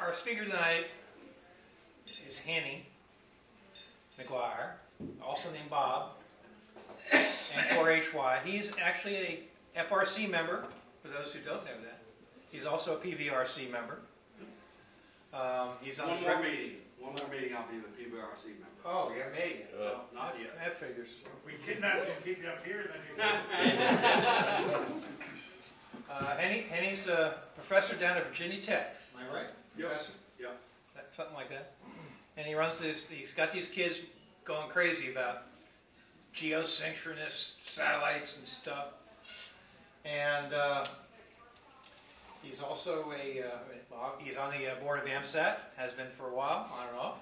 Our speaker tonight is Henny McGuire, also named Bob, N4HY. He's actually a FRC member, for those who don't know that. He's also a PVRC member. He's on One more meeting, I'll be the PVRC member. Oh, you haven't made it yet. No, not yet. That figures. If we kidnap you and keep you up here, then you Henny's a professor down at Virginia Tech. Am I right? Yep. Professor? Yeah. Something like that. And he runs this, he's got these kids going crazy about geosynchronous satellites and stuff. And he's also he's on the board of AMSAT, has been for a while, on and off,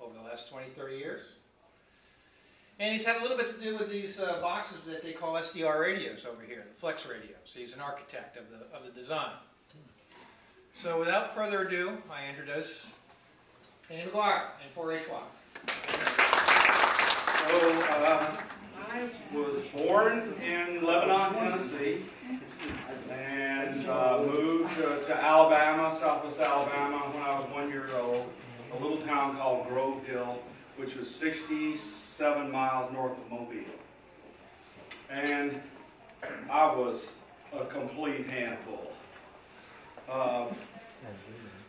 over the last 20, 30 years. And he's had a little bit to do with these boxes that they call SDR radios over here, the Flex radios. He's an architect of the design. So without further ado, I introduce Henny McGuire, N4HY. So, I was born in Lebanon, Tennessee, and moved to Alabama, Southwest Alabama, when I was 1 year old, a little town called Grove Hill, which was 67 miles north of Mobile. And I was a complete handful.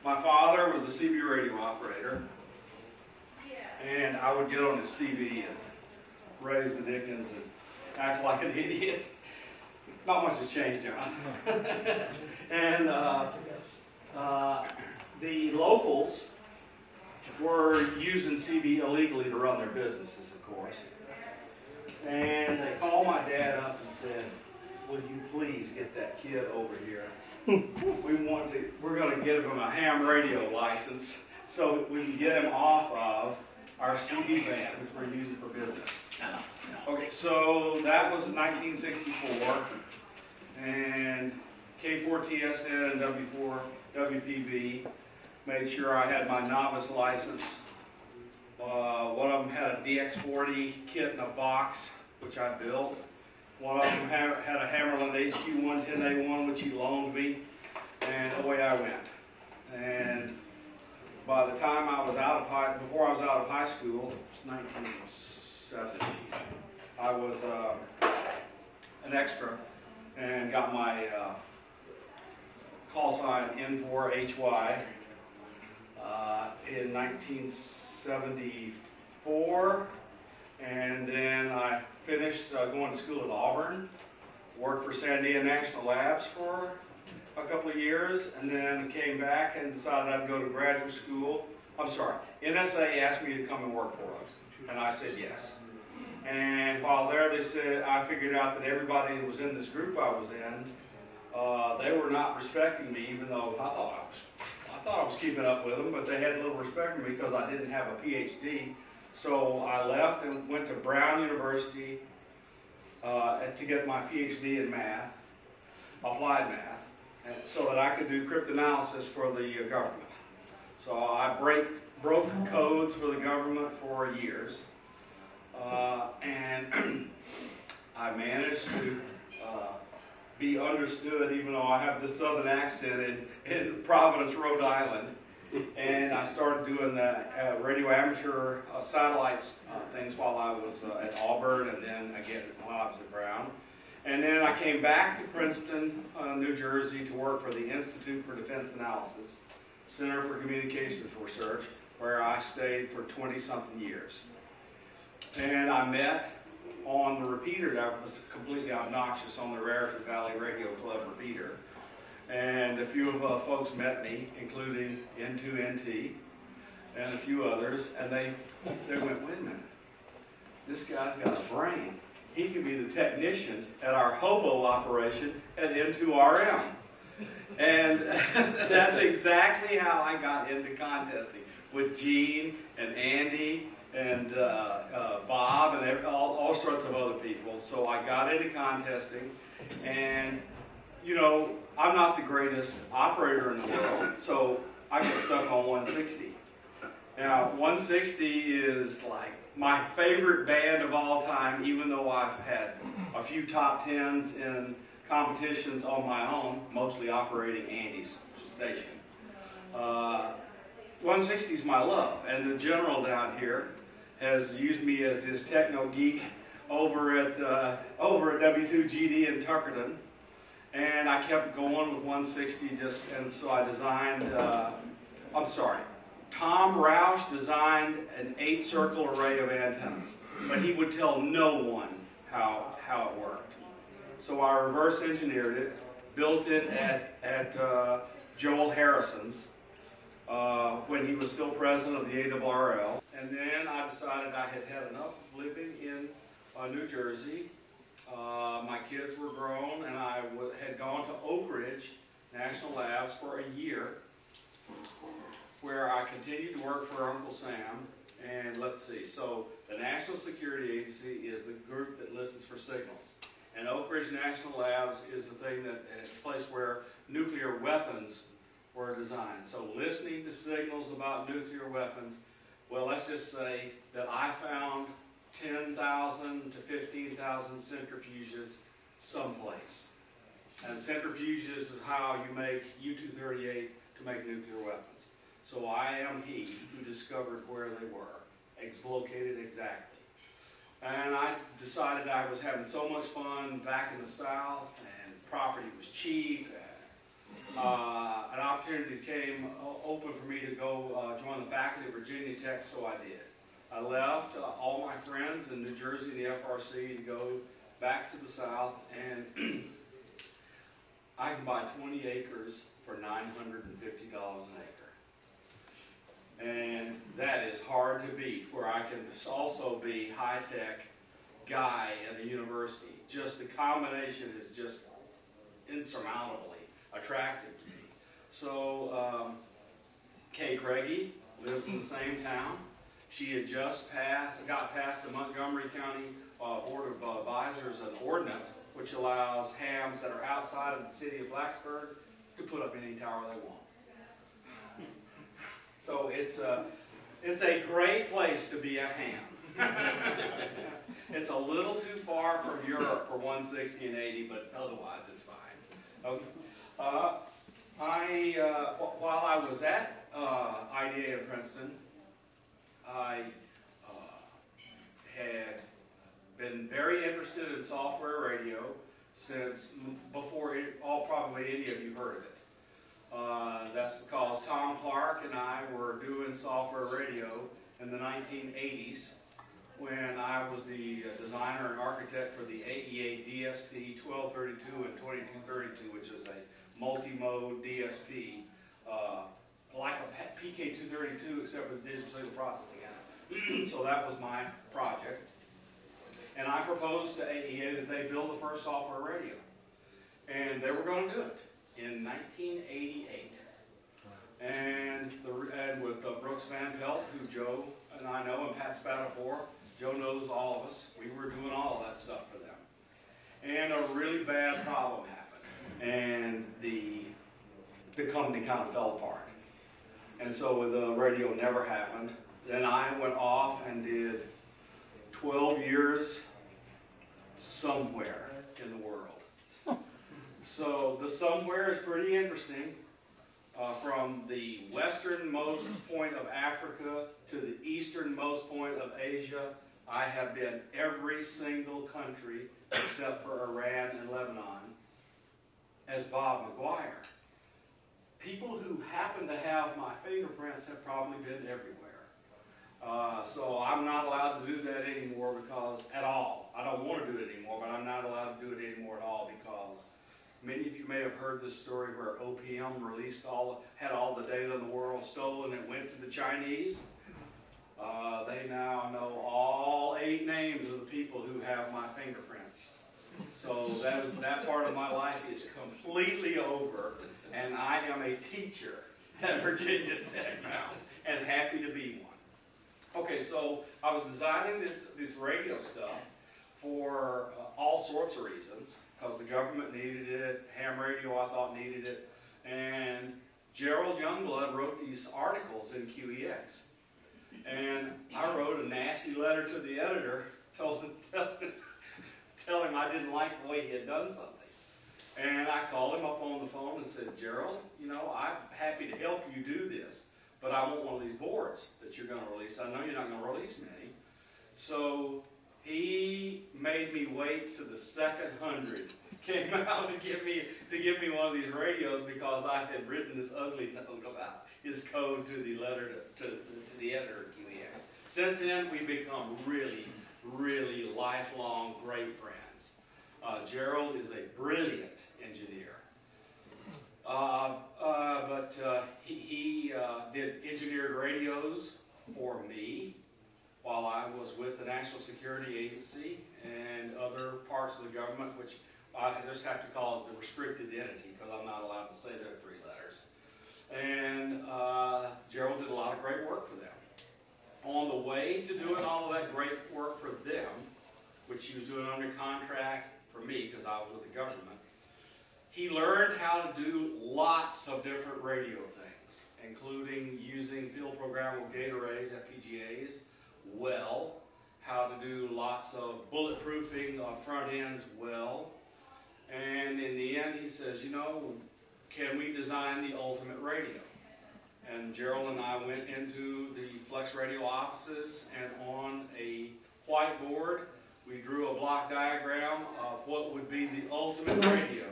My father was a CB radio operator, and I would get on his CB and raise the dickens and act like an idiot. Not much has changed, John. And the locals were using CB illegally to run their businesses, of course. And they called my dad up and said, "Would you please get that kid over here? We're going to give him a ham radio license so we can get him off of our CB band, which we're using for business." Okay, so that was 1964, and K4TSN and W4WPB made sure I had my novice license. One of them had a DX40 kit in a box, which I built. One of them had a Hammerland HQ110A1, which he loaned me, and away I went. And by the time I was before I was out of high school, it was 1970, I was an extra and got my call sign N4HY in 1974, and then I finished going to school at Auburn, worked for Sandia National Labs for a couple of years, and then came back and decided I'd go to graduate school. I'm sorry, NSA asked me to come and work for us, and I said yes. And while there, they said, I figured out that everybody that was in this group I was in, they were not respecting me, even though I thought I was keeping up with them, but they had little respect for me because I didn't have a PhD. So I left and went to Brown University to get my PhD in math, applied math, and so that I could do cryptanalysis for the government. So I broke codes for the government for years, and I managed to be understood, even though I have this southern accent in Providence, Rhode Island. And I started doing the radio amateur satellites things while I was at Auburn, and then again while I was at Brown. And then I came back to Princeton, New Jersey, to work for the Institute for Defense Analysis, Center for Communications Research, where I stayed for 20-something years. And I met on the repeater that was completely obnoxious on the Raritan Valley Radio Club repeater. And a few of folks met me, including N2NT and a few others, and they went, "Wait a minute, this guy's got a brain. He could be the technician at our hobo operation at N2RM." And that's exactly how I got into contesting, with Gene and Andy and Bob and all sorts of other people. So I got into contesting, and you know, I'm not the greatest operator in the world, so I get stuck on 160. Now, 160 is like my favorite band of all time, even though I've had a few top 10s in competitions on my own, mostly operating Andy's station. 160 is my love, and the general down here has used me as his techno geek over at W2GD in Tuckerton, and I kept going with 160 and so I designed. Tom Roush designed an 8-circle array of antennas, but he would tell no one how it worked. So I reverse engineered it, built it at Joel Harrison's when he was still president of the ARRL. And then I decided I had had enough of living in New Jersey. My kids were grown, and I had gone to Oak Ridge National Labs for a year, where I continued to work for Uncle Sam. And let's see, so the National Security Agency is the group that listens for signals. And Oak Ridge National Labs is the thing that is a place where nuclear weapons were designed. So listening to signals about nuclear weapons, well, let's just say that I found 10,000 to 15,000 centrifuges someplace. And centrifuges is how you make U-238 to make nuclear weapons. So I am he who discovered where they were, located exactly. And I decided I was having so much fun back in the South, and property was cheap, and an opportunity came open for me to go join the faculty at Virginia Tech, so I did. I left all my friends in New Jersey, the FRC, to go back to the South, and I can buy 20 acres for $950 an acre. And that is hard to beat, where I can also be high-tech guy at a university. Just the combination is just insurmountably attractive to me. So Kay Craigie lives in the same town. She had just got past the Montgomery County Board of Advisors an ordinance which allows hams that are outside of the city of Blacksburg to put up any tower they want. So it's a great place to be a ham. It's a little too far from Europe for 160 and 80, but otherwise it's fine. Okay. While I was at IDA in Princeton, I had been very interested in software radio since before probably any of you heard of it. That's because Tom Clark and I were doing software radio in the 1980s when I was the designer and architect for the AEA DSP 1232 and 2232, which is a multi-mode DSP, like a PK232 except with digital signal processing in it. So that was my project. And I proposed to AEA that they build the first software radio. And they were going to do it in 1988. And with Brooks Van Pelt, who Joe and I know, and Pat Spatafor, Joe knows all of us. We were doing all of that stuff for them. And a really bad problem happened. And the company kind of fell apart. And so the radio never happened. Then I went off and did 12 years somewhere in the world. So the somewhere is pretty interesting. From the westernmost point of Africa to the easternmost point of Asia, I have been every single country except for Iran and Lebanon as Bob McGuire. People who happen to have my fingerprints have probably been everywhere. So I'm not allowed to do that anymore because, at all. I don't want to do it anymore, but I'm not allowed to do it anymore at all because many of you may have heard this story where OPM had all the data in the world stolen and went to the Chinese. They now know all 8 names of the people who have my fingerprints. So that part of my life is completely over, and I am a teacher at Virginia Tech now, and happy to be one. Okay, so I was designing this radio stuff for all sorts of reasons, because the government needed it, ham radio I thought needed it, and Gerald Youngblood wrote these articles in QEX. And I wrote a nasty letter to the editor, tell him I didn't like the way he had done something. And I called him up on the phone and said, Gerald, you know, I'm happy to help you do this, but I want one of these boards that you're going to release. I know you're not going to release many. So he made me wait to the second 100 came out to give me one of these radios, because I had written this ugly note about his code to the letter to the editor at QEX. Since then, we've become really, really lifelong great friends. Gerald is a brilliant engineer. But he did engineered radios for me while I was with the National Security Agency and other parts of the government, which I just have to call it the restricted entity, because I'm not allowed to say their 3 letters. And Gerald did a lot of great work for them. On the way to doing all of that great work for them, which he was doing under contract for me because I was with the government, he learned how to do lots of different radio things, including using field programmable gate arrays, FPGAs, well, how to do lots of bulletproofing of front ends well. And in the end, he says, you know, can we design the ultimate radio? And Gerald and I went into the Flex Radio offices, and on a whiteboard, we drew a block diagram of what would be the ultimate radio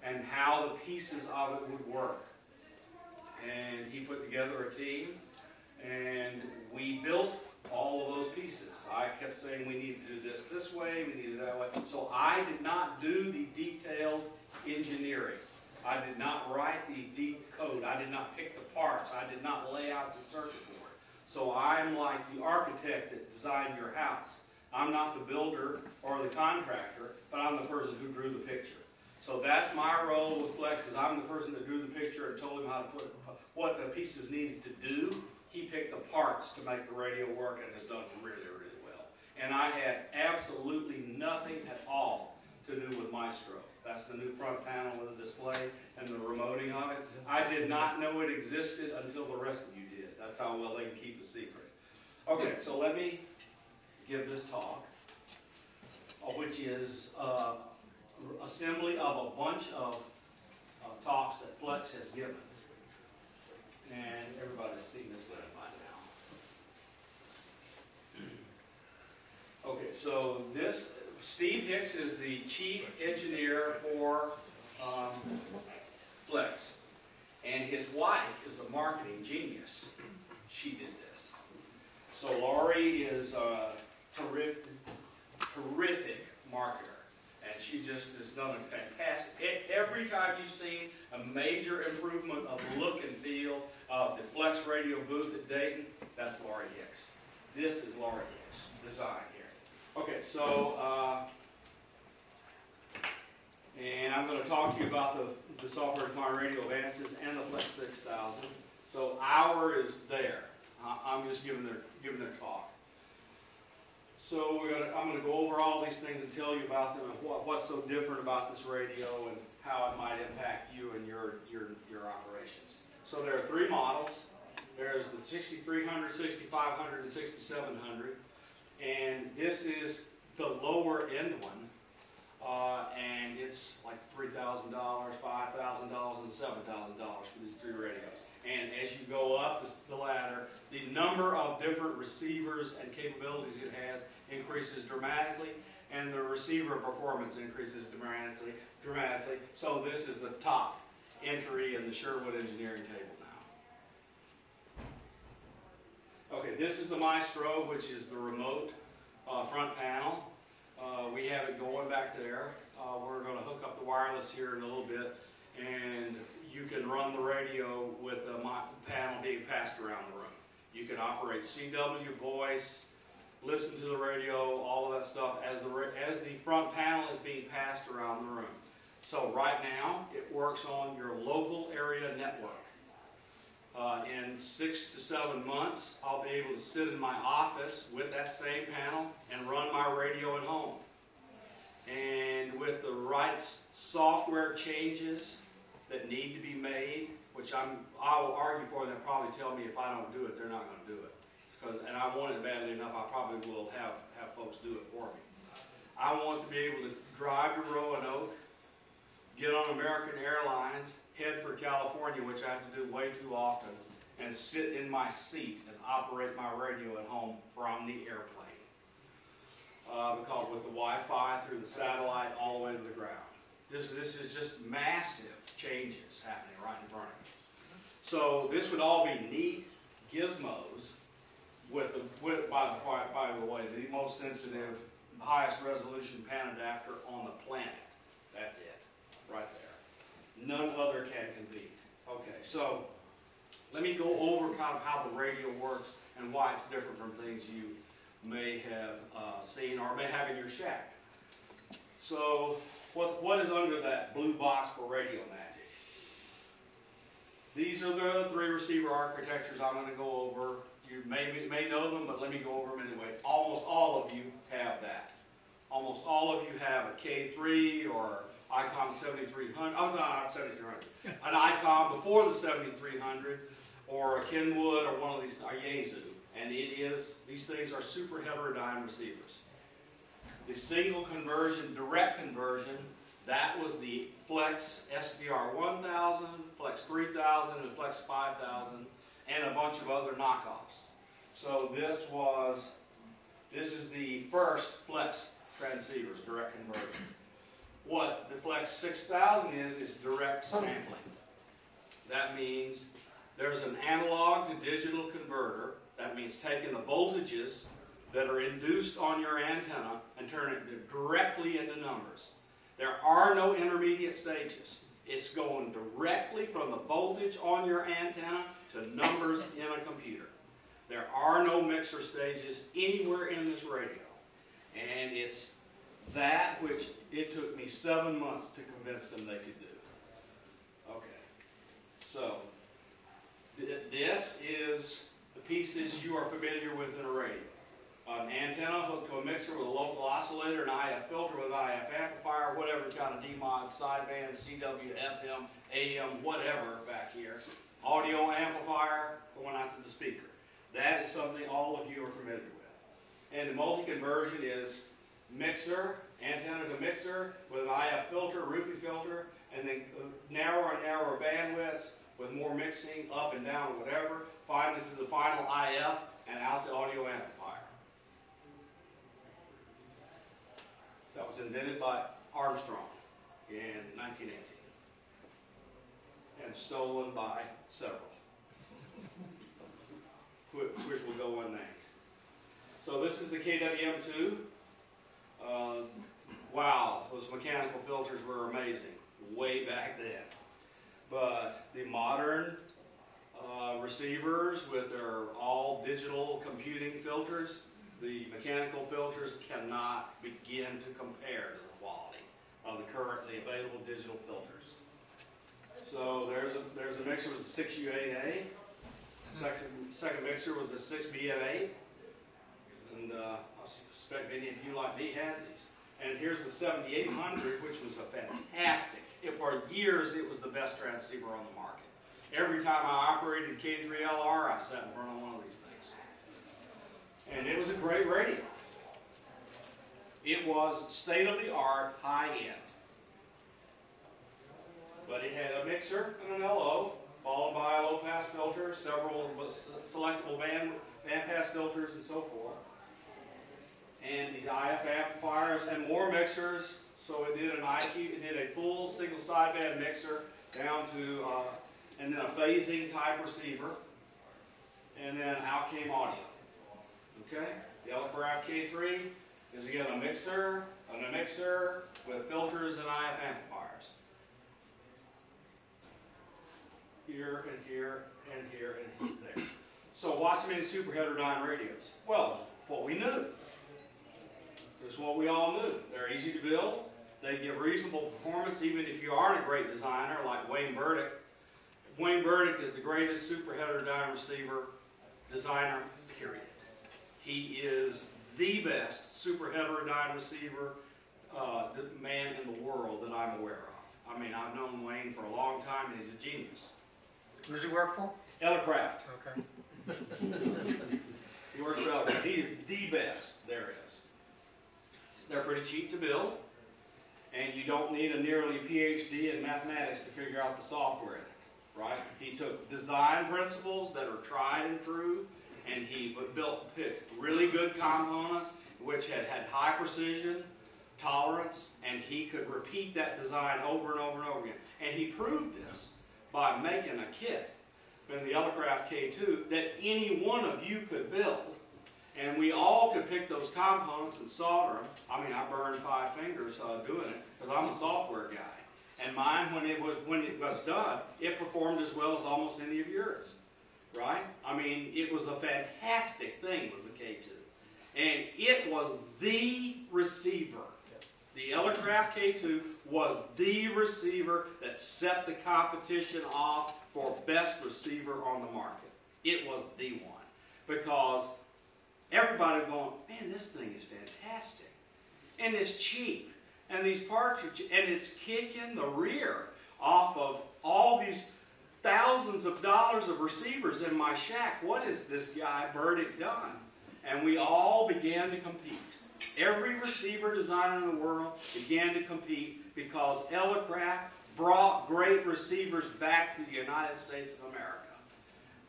and how the pieces of it would work. And he put together a team, and we built all of those pieces. I kept saying we need to do this way, we need to do that way. So I did not do the detailed engineering. I did not write the deep code. I did not pick the parts. I did not lay out the circuit board. So I'm like the architect that designed your house. I'm not the builder or the contractor, but I'm the person who drew the picture. So that's my role with Flex, is I'm the person that drew the picture and told him how to put what the pieces needed to do. He picked the parts to make the radio work and has done really, really well. And I had absolutely nothing at all to do with Maestro. That's the new front panel with the display and the remoting of it. I did not know it existed until the rest of you did. That's how well they can keep a secret. Okay, so let me give this talk, which is assembly of a bunch of talks that Flex has given. And everybody's seen this letter by now. Okay, so this, Steve Hicks is the chief engineer for Flex. And his wife is a marketing genius. She did this. So Laurie is a terrific marketer. And she just has done a fantastic. Every time you've seen a major improvement of look and feel of the Flex Radio booth at Dayton, that's Laurie Hicks. This is Laurie Hicks' design here. Okay, so, and I'm going to talk to you about the software-defined radio advances and the Flex 6000. So our is there. I'm just giving their talk. So I'm going to go over all these things and tell you about them and what's so different about this radio and how it might impact you and your operations. So there are 3 models. There's the 6300, 6500, and 6700. And this is the lower end one. And it's like $3,000, $5,000, and $7,000 for these 3 radios. And as you go up the ladder, the number of different receivers and capabilities it has increases dramatically, and the receiver performance increases dramatically. So this is the top entry in the Sherwood engineering table now. Okay, this is the Maestro, which is the remote front panel. We have it going back there. We're going to hook up the wireless here in a little bit, and you can run the radio with the panel being passed around the room. You can operate CW voice, listen to the radio, all of that stuff as the front panel is being passed around the room. So right now, it works on your local area network. In 6 to 7 months, I'll be able to sit in my office with that same panel and run my radio at home. And with the right software changes that need to be made, which I will argue for, they'll probably tell me if I don't do it, they're not going to do it. And I want it badly enough, I probably will have folks do it for me. I want to be able to drive to Roanoke, get on American Airlines, head for California, which I have to do way too often, and sit in my seat and operate my radio at home from the airplane. Because with the Wi-Fi through the satellite all the way to the ground. This is just massive changes happening right in front of us. So this would all be neat gizmos with by the way, the most sensitive, highest resolution pan adapter on the planet. That's it, right there. None other can compete. Okay, so let me go over kind of how the radio works and why it's different from things you may have seen or may have in your shack. So what is under that blue box for radio magic? These are the 3 receiver architectures I'm going to go over. You may know them, but let me go over them anyway. Almost all of you have that. Almost all of you have a K3 or ICOM 7300. Oh, no, not 7300. An ICOM before the 7300, or a Kenwood, or one of these, a Yaesu. And these things are super heterodyne receivers. The single conversion, direct conversion, that was the Flex SDR 1000, Flex 3000, and Flex 5000, and a bunch of other knockoffs. So this is the first Flex transceivers, direct conversion. What the Flex 6000 is direct sampling. That means there's an analog to digital converter. That means taking the voltages that are induced on your antenna and turning it directly into numbers. There are no intermediate stages. It's going directly from the voltage on your antenna to numbers in a computer. There are no mixer stages anywhere in this radio. And it's that which it took me 7 months to convince them they could do. Okay, so this is the pieces you are familiar with in a radio. An antenna hooked to a mixer with a local oscillator, an IF filter with an IF amplifier, whatever kind of D-mod, sideband, CW, FM, AM, whatever back here. Audio amplifier going out to the speaker. That is something all of you are familiar with. And the multi-conversion is mixer, antenna to mixer with an IF filter, roofing filter, and then narrower and narrower bandwidths with more mixing up and down or whatever. Finally to the final IF and out the audio amplifier. That was invented by Armstrong in 1918 and stolen by several, which will go unnamed. So this is the KWM2. Wow, those mechanical filters were amazing way back then. But the modern receivers with their all digital computing filters, the mechanical filters cannot begin to compare to the quality of the currently available digital filters. So there's a mixer with a 6U8A. Second mixer was a 6BN8. And I suspect many of you like me had these. And here's the 7800, which was a fantastic. For years, it was the best transceiver on the market. Every time I operated K3LR, I sat in front of one of these things. And it was a great radio. It was state-of-the-art, high-end. But it had a mixer and an LO, followed by a low-pass filter, several selectable band-pass filters, and so forth. And the IF amplifiers and more mixers. So it did an IQ, it did a full single sideband mixer down to, and then a phasing type receiver. And then out came audio. Okay? The Elecraft K3 is again a mixer and a mixer with filters and IF amplifiers. Here and here and here and there. So why so many super heterodyne radios? Well, it's what we knew. It's what we all knew. They're easy to build. They give reasonable performance even if you aren't a great designer like Wayne Burdick. Wayne Burdick is the greatest super heterodyne receiver designer, period. He is the best super heterodyne receiver man in the world that I'm aware of. I mean, I've known Wayne for a long time and he's a genius. Who does he work for? Elecraft. Okay. He works for Elecraft. He is the best there is. They're pretty cheap to build, and you don't need a nearly PhD in mathematics to figure out the software in it. right? He took design principles that are tried and true, and he picked really good components which had high precision, tolerance, and he could repeat that design over and over and over again. And he proved this by making a kit in the Elecraft K2 that any one of you could build, and we all could pick those components and solder them. I mean, I burned 5 fingers doing it because I'm a software guy. And mine, when it was done, it performed as well as almost any of yours, right? I mean, it was a fantastic thing, was the K2. And it was the receiver. The Elecraft K2 was the receiver that set the competition off for best receiver on the market. It was the one. Because everybody going, man, this thing is fantastic. And it's cheap. And these parts are cheap. And it's kicking the rear off of all these thousands of dollars of receivers in my shack. What has this guy Burdick done? And we all began to compete. Every receiver designer in the world began to compete because Elecraft brought great receivers back to the United States of America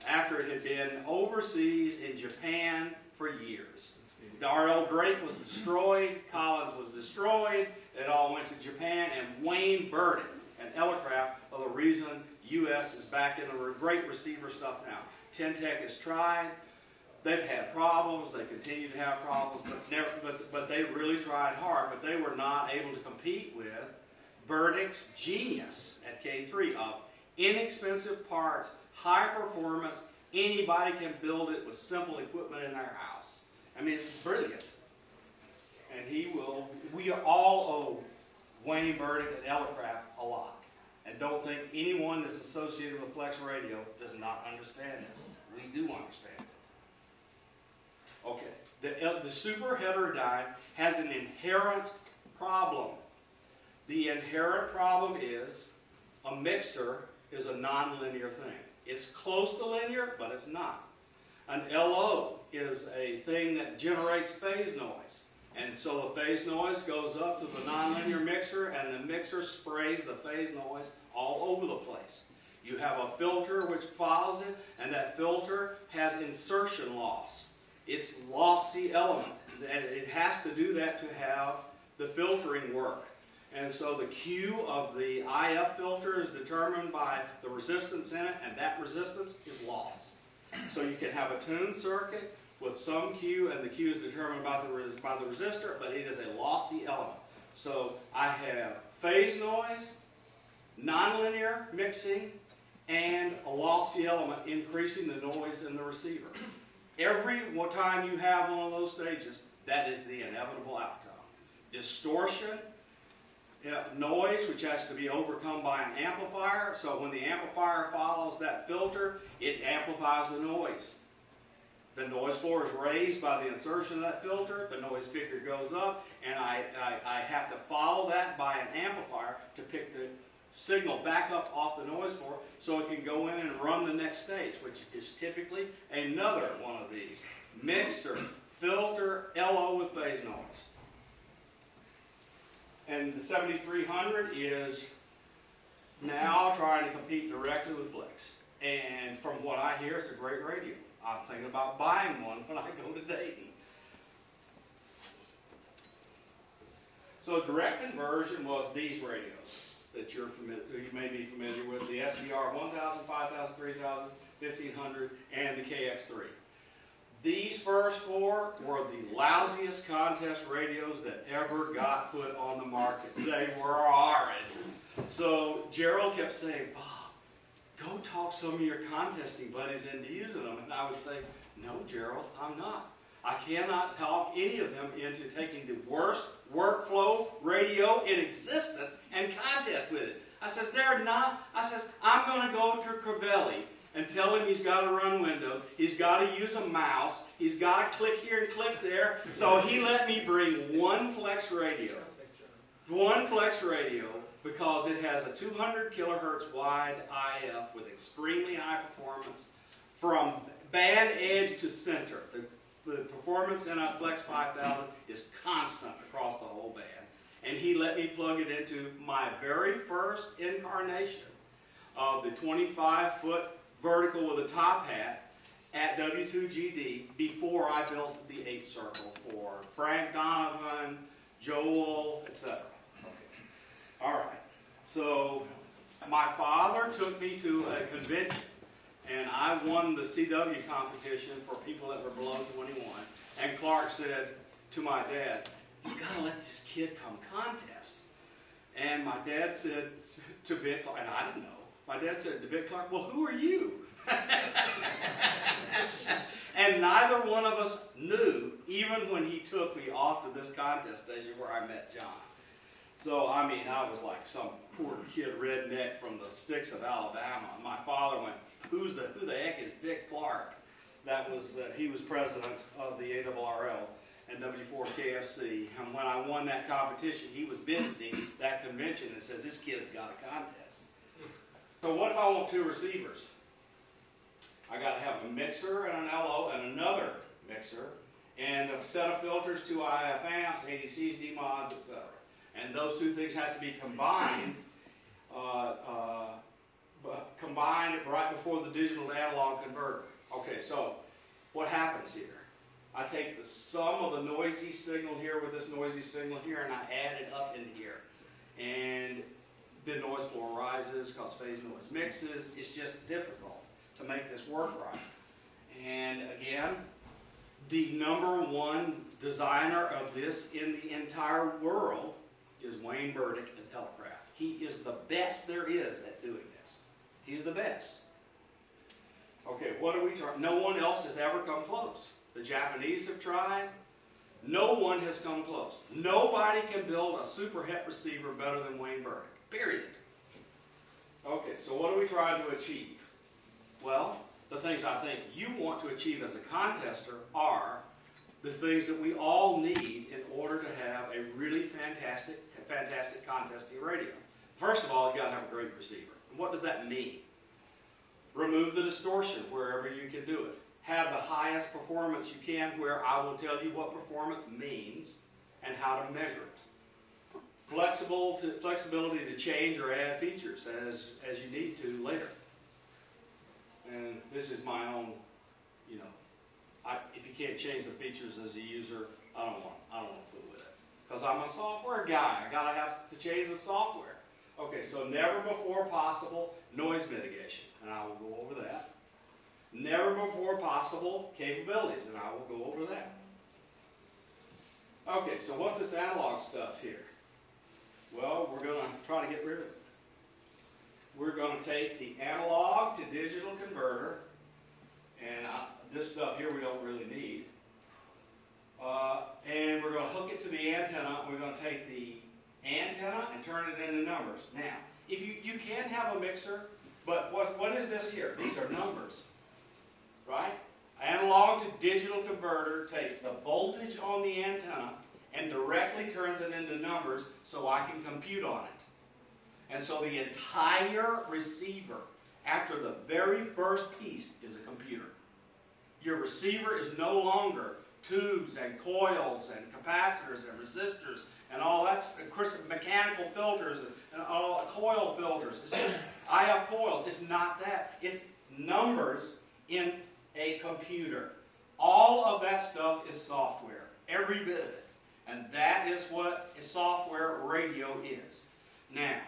after it had been overseas in Japan for years. The R.L. Drake was destroyed, Collins was destroyed, it all went to Japan, and Wayne Burdick and Elecraft are the reason U.S. is back in the great receiver stuff now. Tentec has tried. They've had problems, they continue to have problems, but they really tried hard, but they were not able to compete with Burdick's genius at K3 of inexpensive parts, high performance, anybody can build it with simple equipment in their house. I mean, it's brilliant. And we all owe Wayne Burdick and Elecraft a lot. And don't think anyone that's associated with Flex Radio does not understand this. We do understand it. Okay, the superheterodyne has an inherent problem. The inherent problem is a mixer is a nonlinear thing. It's close to linear, but it's not. An LO is a thing that generates phase noise. And so the phase noise goes up to the nonlinear mixer, and the mixer sprays the phase noise all over the place. You have a filter which follows it, and that filter has insertion loss. It's lossy element. It has to do that to have the filtering work. And so the Q of the IF filter is determined by the resistance in it, and that resistance is loss. So you can have a tuned circuit with some Q, and the Q is determined by the resistor, but it is a lossy element. So I have phase noise, nonlinear mixing, and a lossy element increasing the noise in the receiver. Every time you have one of those stages, that is the inevitable outcome. Distortion, noise, which has to be overcome by an amplifier. So when the amplifier follows that filter, it amplifies the noise. The noise floor is raised by the insertion of that filter. The noise figure goes up, and I have to follow that by an amplifier to pick the signal back up off the noise floor so it can go in and run the next stage, which is typically another one of these. Mixer, filter, LO with phase noise. And the 7300 is now trying to compete directly with Flex. And from what I hear, it's a great radio. I'm thinking about buying one when I go to Dayton. So direct conversion was these radios that you may be familiar with, the SDR 1000, 5000, 3000, 1500, and the KX3. These first four were the lousiest contest radios that ever got put on the market. They were horrid. So Gerald kept saying, Bob, go talk some of your contesting buddies into using them. And I would say, no, Gerald, I'm not. I cannot talk any of them into taking the worst workflow radio in existence and contest with it. I says, they're not. I says, I'm going to go to Crivelli and tell him he's got to run Windows. He's got to use a mouse. He's got to click here and click there. So he let me bring one Flex radio. One Flex radio because it has a 200 kilohertz wide IF with extremely high performance from band edge to center. The performance in a Flex 5000 is constant across the whole band. And he let me plug it into my very first incarnation of the 25-foot vertical with a top hat at W2GD before I built the 8 circle for Frank Donovan, Joel, etc. Okay. All right. So my father took me to a convention, and I won the CW competition for people that were below 21. And Clark said to my dad, "You gotta let this kid come contest." And my dad said to Vic, and I didn't know. My dad said to Vic Clark, "Well, who are you?" And neither one of us knew, even when he took me off to this contest station where I met John. So, I mean, I was like some poor kid redneck from the sticks of Alabama. My father went, who the heck is Vic Clark? That was, he was president of the ARRL and W4KFC. And when I won that competition, he was visiting that convention and says, "This kid's got a contest." So what if I want 2 receivers? I got to have a mixer and an LO and another mixer and a set of filters, 2 IF amps, ADCs, DMODs, etc. And those 2 things have to be combined, combined right before the digital to analog converter. Okay, so what happens here? I take the sum of the noisy signal here with this noisy signal here, and I add it up in here. And the noise floor rises because phase noise mixes. It's just difficult to make this work right. And again, the #1 designer of this in the entire world is Wayne Burdick at Elecraft. He is the best there is at doing this. He's the best. Okay, what are we trying? No one else has ever come close. The Japanese have tried. No one has come close. Nobody can build a superhet receiver better than Wayne Burdick. Period. Okay, so what are we trying to achieve? Well, the things I think you want to achieve as a contester are the things that we all need in order to have a really fantastic contesting radio. First of all, you got to have a great receiver. And what does that mean? Remove the distortion wherever you can do it. Have the highest performance you can, where I will tell you what performance means and how to measure it. Flexibility to change or add features as you need to later. And this is my own, you know, if you can't change the features as a user, I don't want to fool with it. Because I'm a software guy. I gotta have to change the software. Okay, so never before possible noise mitigation, and I will go over that. Never before possible capabilities, and I will go over that. Okay, so what's this analog stuff here? Well, we're going to try to get rid of it. We're going to take the analog to digital converter, and this stuff here we don't really need. And we're going to hook it to the antenna. We're going to take the antenna and turn it into numbers. Now, if you can have a mixer, but what is this here? These are numbers, right? Analog to digital converter takes the voltage on the antenna and directly turns it into numbers so I can compute on it. And so the entire receiver, after the very first piece, is a computer. Your receiver is no longer tubes and coils and capacitors and resistors and all that, mechanical filters and all coil filters. It's just IF coils. It's not that. It's numbers in a computer. All of that stuff is software, every bit of it. And that is what a software radio is. Now,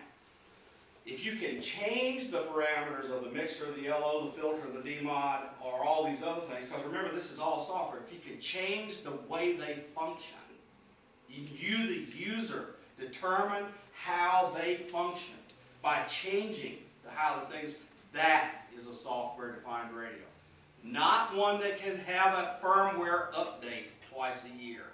if you can change the parameters of the mixer, the LO, the filter, the DMOD, or all these other things, because remember, this is all software. If you can change the way they function, you, the user, determine how they function by changing how the things, that is a software-defined radio. Not one that can have a firmware update twice a year.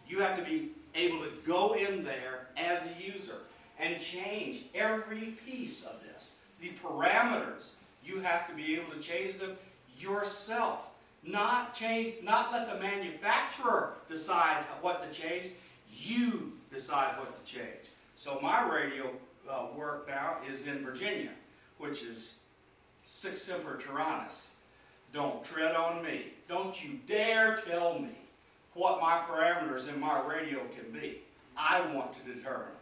You have to be able to go in there as a user and change every piece of this. The parameters, you have to be able to change them yourself. Not let the manufacturer decide what to change. You decide what to change. So my radio work now is in Virginia, which is 6 Superheterodyne. Don't tread on me. Don't you dare tell me what my parameters in my radio can be. I want to determine them.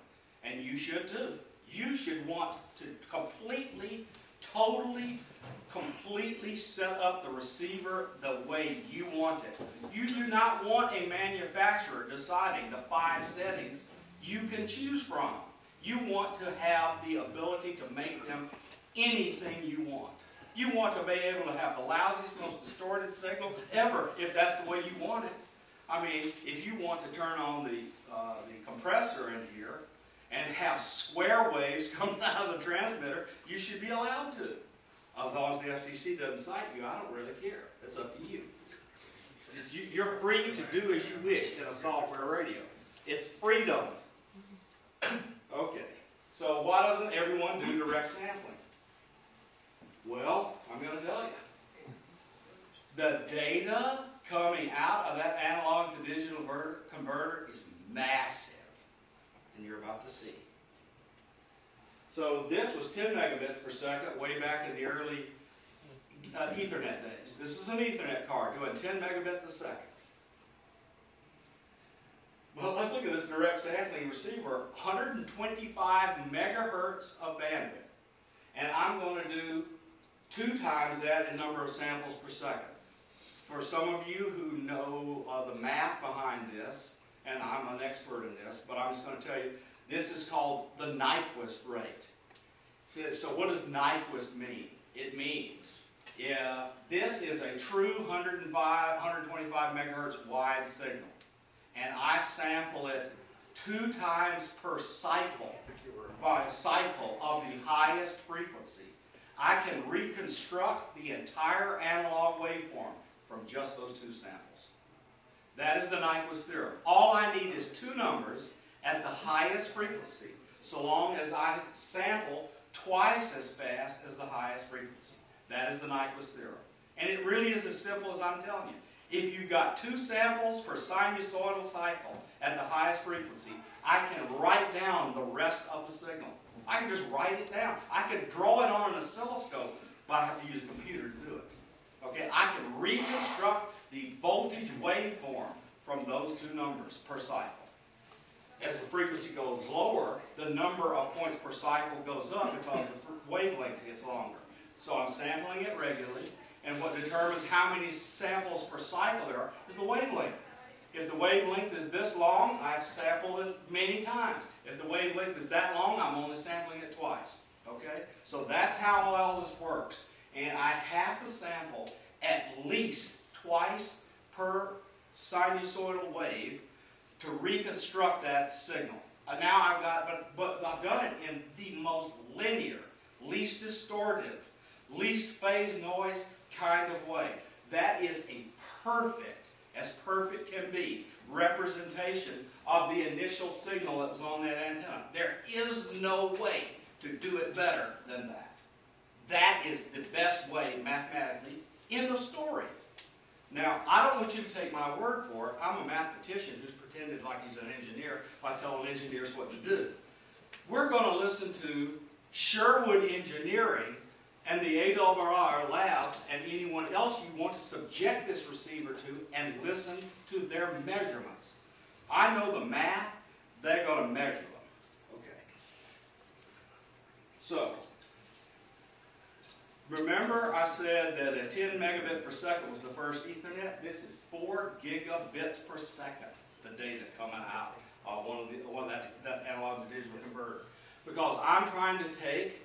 And you should too. You should want to completely, totally, completely set up the receiver the way you want it. You do not want a manufacturer deciding the 5 settings you can choose from. You want to have the ability to make them anything you want. You want to be able to have the lousiest, most distorted signal ever, if that's the way you want it. I mean, if you want to turn on the compressor in here and have square waves coming out of the transmitter, you should be allowed to. As long as the FCC doesn't cite you, I don't really care. It's up to you. You're free to do as you wish in a software radio. It's freedom. Okay, so why doesn't everyone do direct sampling? Well, I'm going to tell you. The data coming out of that analog to digital converter is massive, and you're about to see. So this was 10 megabits per second way back in the early Ethernet days. This is an Ethernet card doing 10 megabits a second. Well, let's look at this direct sampling receiver, 125 megahertz of bandwidth. And I'm going to do 2 times that in number of samples per second. For some of you who know the math behind this, and I'm an expert in this, but I'm just going to tell you, this is called the Nyquist rate. So what does Nyquist mean? It means if this is a true 125 megahertz wide signal, and I sample it 2 times per cycle, by cycle of the highest frequency, I can reconstruct the entire analog waveform from just those 2 samples. That is the Nyquist theorem. All I need is 2 numbers at the highest frequency, so long as I sample twice as fast as the highest frequency. That is the Nyquist theorem. And it really is as simple as I'm telling you. If you've got 2 samples per sinusoidal cycle at the highest frequency, I can write down the rest of the signal. I can just write it down. I can draw it on an oscilloscope, but I have to use a computer to do it. Okay, I can reconstruct the voltage waveform from those 2 numbers per cycle. As the frequency goes lower, the number of points per cycle goes up because the wavelength gets longer. So I'm sampling it regularly, and what determines how many samples per cycle there are is the wavelength. If the wavelength is this long, I've sampled it many times. If the wavelength is that long, I'm only sampling it twice. Okay? So that's how all this works. And I have to sample at least twice per sinusoidal wave to reconstruct that signal. Now I've got, but I've done it in the most linear, least distortive, least phase noise kind of way. That is a perfect, as perfect can be, representation of the initial signal that was on that antenna. There is no way to do it better than that. That is the best way mathematically. End of story. Now, I don't want you to take my word for it. I'm a mathematician who's pretended like he's an engineer by telling engineers what to do. We're going to listen to Sherwood Engineering and the ARRL labs and anyone else you want to subject this receiver to and listen to their measurements. I know the math. They're going to measure them. Okay. So, remember I said that a 10 megabit per second was the first Ethernet? This is 4 gigabits per second, the data coming out of that analog to digital converter. Because I'm trying to take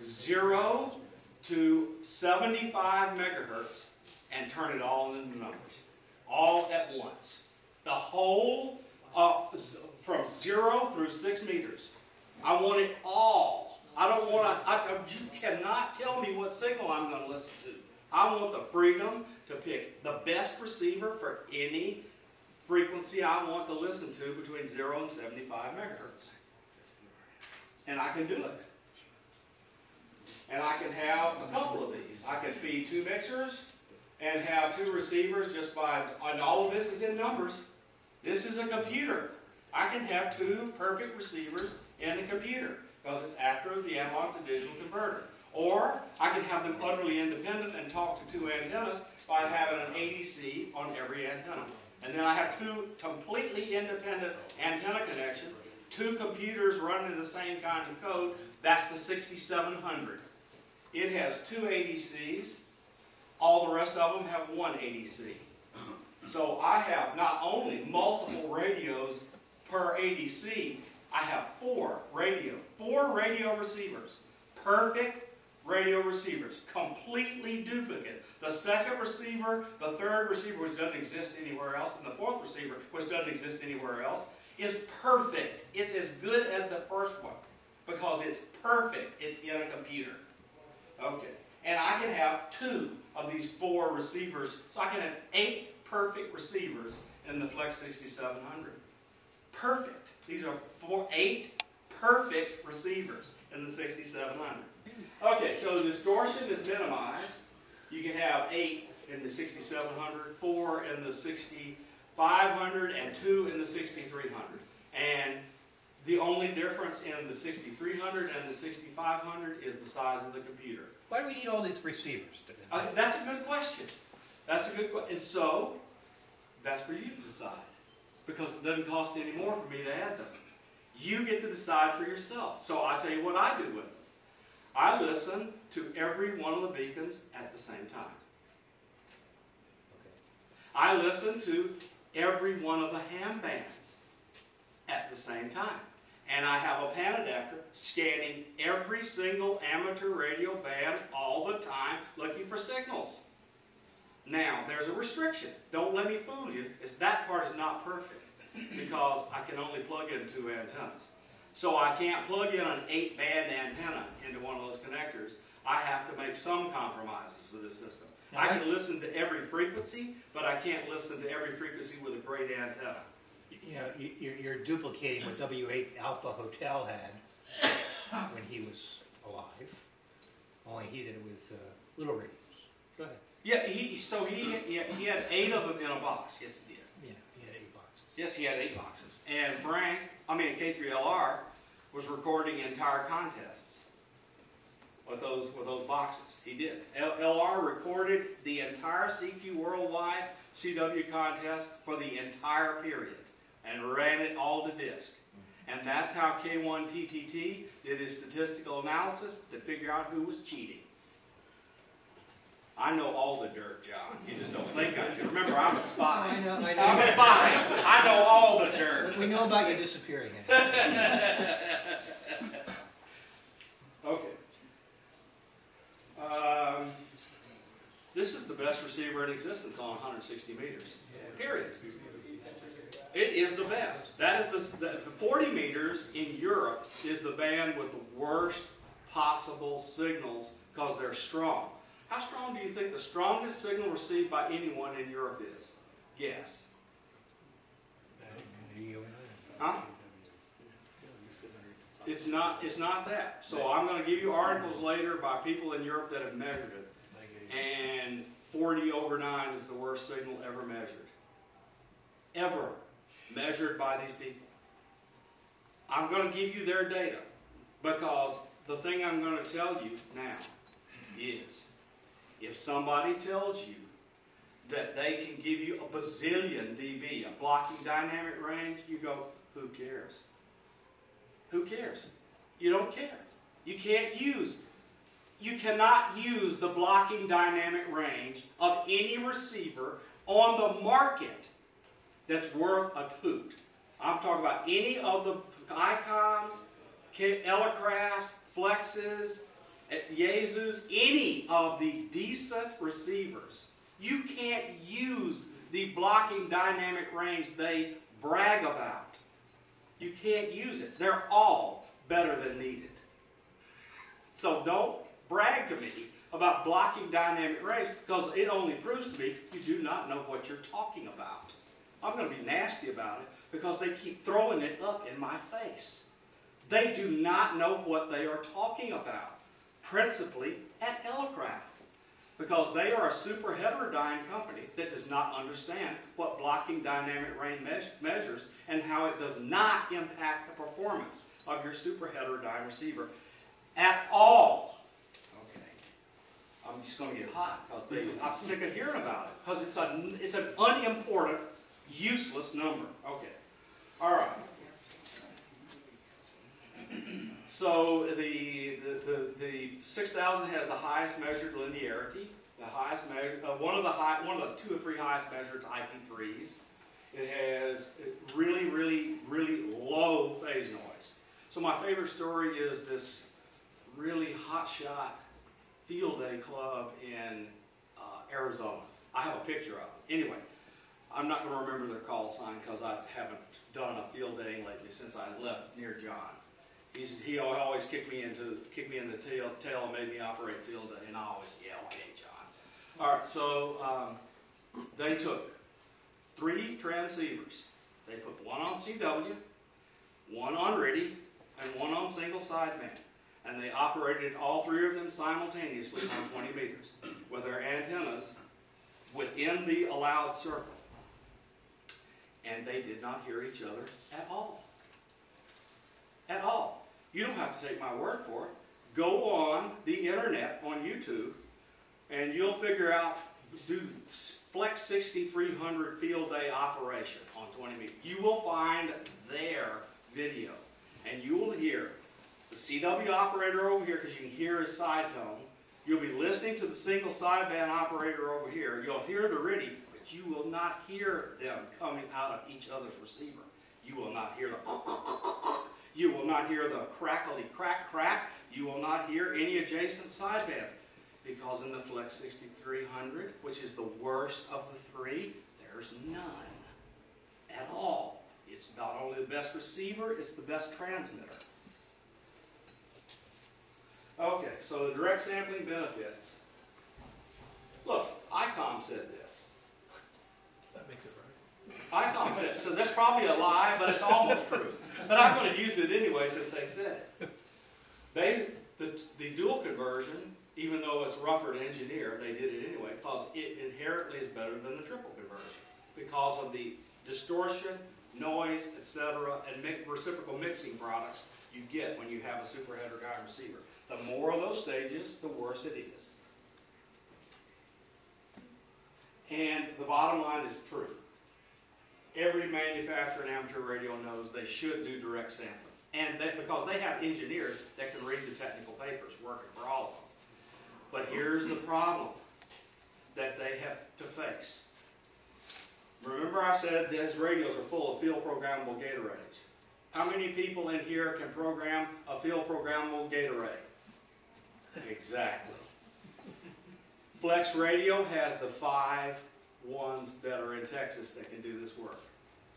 0 to 75 megahertz and turn it all into numbers. All at once. The whole, from 0 through 6 meters. I want it all. I don't want to, you cannot tell me what signal I'm going to listen to. I want the freedom to pick the best receiver for any frequency I want to listen to between 0 and 75 megahertz. And I can do it. And I can have a couple of these. I can feed 2 mixers and have 2 receivers just by, and all of this is in numbers. This is a computer. I can have 2 perfect receivers in a computer because it's after the analog to digital converter. Or I can have them utterly independent and talk to 2 antennas by having an ADC on every antenna. And then I have 2 completely independent antenna connections, 2 computers running the same kind of code. That's the 6700. It has 2 ADCs. All the rest of them have 1 ADC. So I have not only multiple radios per ADC, I have 4 radio receivers. Perfect radio receivers, completely duplicate. The second receiver, the third receiver, which doesn't exist anywhere else, and the fourth receiver, which doesn't exist anywhere else, is perfect. It's as good as the first one because it's perfect. It's in a computer. Okay. And I can have 2 of these 4 receivers, so I can have 8 perfect receivers in the Flex-6700. Perfect. These are 8 perfect receivers in the 6700. Okay, so the distortion is minimized. You can have 8 in the 6700, 4 in the 6500, and 2 in the 6300. And the only difference in the 6300 and the 6500 is the size of the computer. Why do we need all these receivers? That's a good question. That's a good question. And so, that's for you to decide. Because it doesn't cost any more for me to add them. You get to decide for yourself. So I tell you what I do with them. I listen to every one of the beacons at the same time. Okay. I listen to every one of the ham bands at the same time. And I have a pan adapter scanning every single amateur radio band all the time looking for signals. Now, there's a restriction. Don't let me fool you. That part is not perfect because I can only plug in 2 antennas. So I can't plug in an 8-band antenna into one of those connectors. I have to make some compromises with this system. Now, I can listen to every frequency, but I can't listen to every frequency with a great antenna. You know, you're duplicating what W8 Alpha Hotel had when he was alive. Only he did it with little radios. Go ahead. Yeah, he had 8 of them in a box. Yes, he did. Yeah, he had 8 boxes. Yes, he had 8 boxes. And K3LR was recording entire contests with those boxes. He did. LR recorded the entire CQ Worldwide CW contest for the entire period and ran it all to disk. And that's how K1TTT did his statistical analysis to figure out who was cheating. I know all the dirt, John. You just don't think I do. Remember, I'm a spy. I know. I'm a spy. I know all the dirt. We know about you disappearing. Okay. This is the best receiver in existence on 160 meters. Period. It is the best. That is the 40 meters in Europe is the band with the worst possible signals because they're strong. How strong do you think the strongest signal received by anyone in Europe is? Yes. Huh? It's not that. So I'm going to give you articles later by people in Europe that have measured it. And 40/9 is the worst signal ever measured. Ever measured by these people. I'm going to give you their data because the thing I'm going to tell you now is if somebody tells you that they can give you a bazillion dB, a blocking dynamic range, you go, who cares? Who cares? You don't care. You cannot use the blocking dynamic range of any receiver on the market that's worth a toot. I'm talking about any of the ICOMs, Elecrafts, Flexes, Yaesus, any of the decent receivers. You can't use the blocking dynamic range they brag about. You can't use it. They're all better than needed. So don't brag to me about blocking dynamic range because it only proves to me you do not know what you're talking about. I'm going to be nasty about it because they keep throwing it up in my face. They do not know what they are talking about, principally at Elecraft, because they are a superheterodyne company that does not understand what blocking dynamic range measures and how it does not impact the performance of your superheterodyne receiver at all. Okay, I'm just going to get hot because I'm sick of hearing about it because it's an unimportant, useless number. Okay, all right. So the 6000 has the highest measured linearity, the highest one of the 2 or 3 highest measured IP3s. It has really, really, really low phase noise. So my favorite story is this really hotshot field day club in Arizona. I have a picture of it. Anyway, I'm not going to remember their call sign because I haven't done a field day lately since I left near John. He always kicked me in the tail and made me operate field day, and I always, yeah, okay, John. All right, so they took 3 transceivers. They put one on CW, one on RIDI, and one on single sideband. And they operated all 3 of them simultaneously on 20 meters with their antennas within the allowed circle. And they did not hear each other at all. At all. You don't have to take my word for it. Go on the internet, on YouTube, and you'll figure out, do Flex-6700 field day operation on 20 meters. You will find their video, and you will hear the CW operator over here, because you can hear his side tone. You'll be listening to the single sideband operator over here. You'll hear the RIDI, but you will not hear them coming out of each other's receiver. You will not hear the you will not hear the crackly crack crack. You will not hear any adjacent sidebands. Because in the Flex-6700, which is the worst of the 3, there's none at all. It's not only the best receiver, it's the best transmitter. Okay, so the direct sampling benefits. Look, ICOM said this. That makes it right. ICOM said it, so that's probably a lie, but it's almost true. But I'm going to use it anyway since they said it. The dual conversion, even though it's rougher to engineer, they did it anyway because it inherently is better than the triple conversion because of the distortion, noise, etc., and reciprocal mixing products you get when you have a superheterodyne receiver. The more of those stages, the worse it is. And the bottom line is true. Every manufacturer in amateur radio knows they should do direct sampling. And that because they have engineers that can read the technical papers working for all of them. But here's the problem that they have to face. Remember I said these radios are full of field programmable gate arrays. How many people in here can program a field programmable gate array? Exactly. Flex Radio has the 5 ones that are in Texas that can do this work.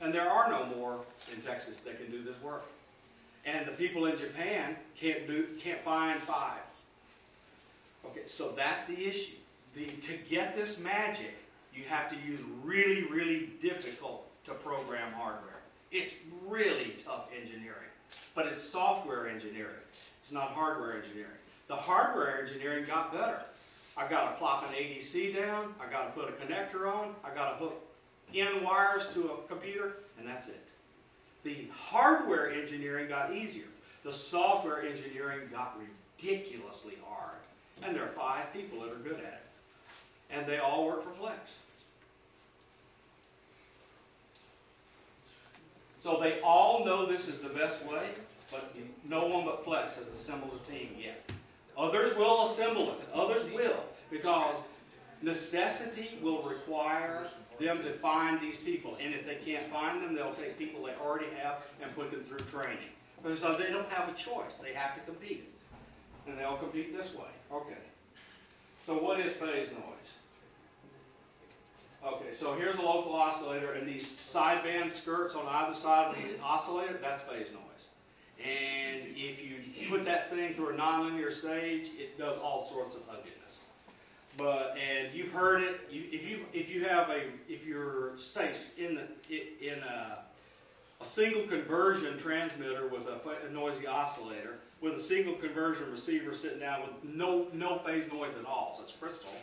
And there are no more in Texas that can do this work. And the people in Japan can't find 5. Okay, so that's the issue. To get this magic, you have to use really, really difficult to program hardware. It's really tough engineering, but it's software engineering. It's not hardware engineering. The hardware engineering got better. I got to plop an ADC down, I got to put a connector on, I got to hook N wires to a computer, and that's it. The hardware engineering got easier. The software engineering got ridiculously hard. And there are 5 people that are good at it. And they all work for Flex. So they all know this is the best way, but no one but Flex has assembled a team yet. Others will assemble it. Others will, because necessity will require them to find these people. And if they can't find them, they'll take people they already have and put them through training. So they don't have a choice. They have to compete. And they'll compete this way. Okay. So what is phase noise? Okay, so here's a local oscillator, and these sideband skirts on either side of the oscillator, that's phase noise. And if you put that thing through a nonlinear stage, it does all sorts of ugliness. And you've heard it. If you're say in a single conversion transmitter with a noisy oscillator, with a single conversion receiver sitting down with no phase noise at all, so it's crystal,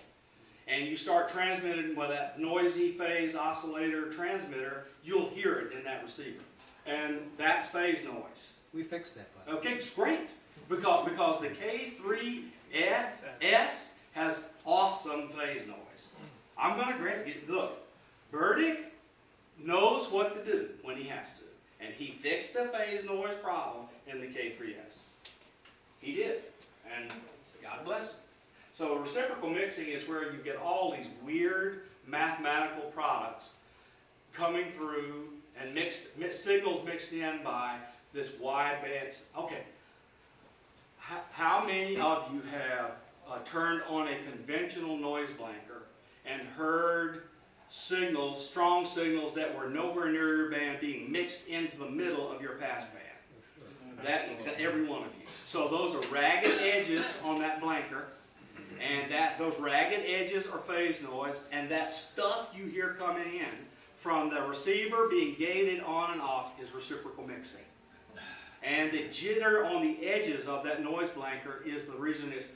and you start transmitting with that noisy phase oscillator transmitter, you'll hear it in that receiver, and that's phase noise. We fixed that button. Okay, it's great because the K3S has awesome phase noise. I'm going to grant you. Look, Burdick knows what to do when he has to, and he fixed the phase noise problem in the K3S. He did, and God bless him. So reciprocal mixing is where you get all these weird mathematical products coming through and signals mixed in by this wide band. Okay, how many of you have turned on a conventional noise blanker and heard signals, strong signals that were nowhere near your band being mixed into the middle of your pass band? That every one of you. So those are ragged edges on that blanker, and those ragged edges are phase noise, and that stuff you hear coming in from the receiver being gated on and off is reciprocal mixing. And the jitter on the edges of that noise blanker is the reason it's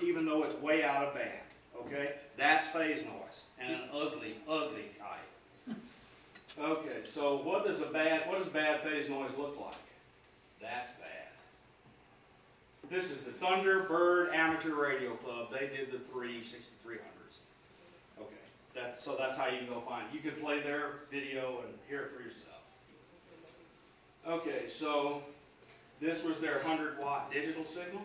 even though it's way out of band. Okay? That's phase noise, and an ugly, ugly type. Okay, so what does bad phase noise look like? That's bad. This is the Thunderbird Amateur Radio Club. They did the 6300s. Okay, so that's how you can go find it. You can play their video and hear it for yourself. Okay, so this was their 100-watt digital signal,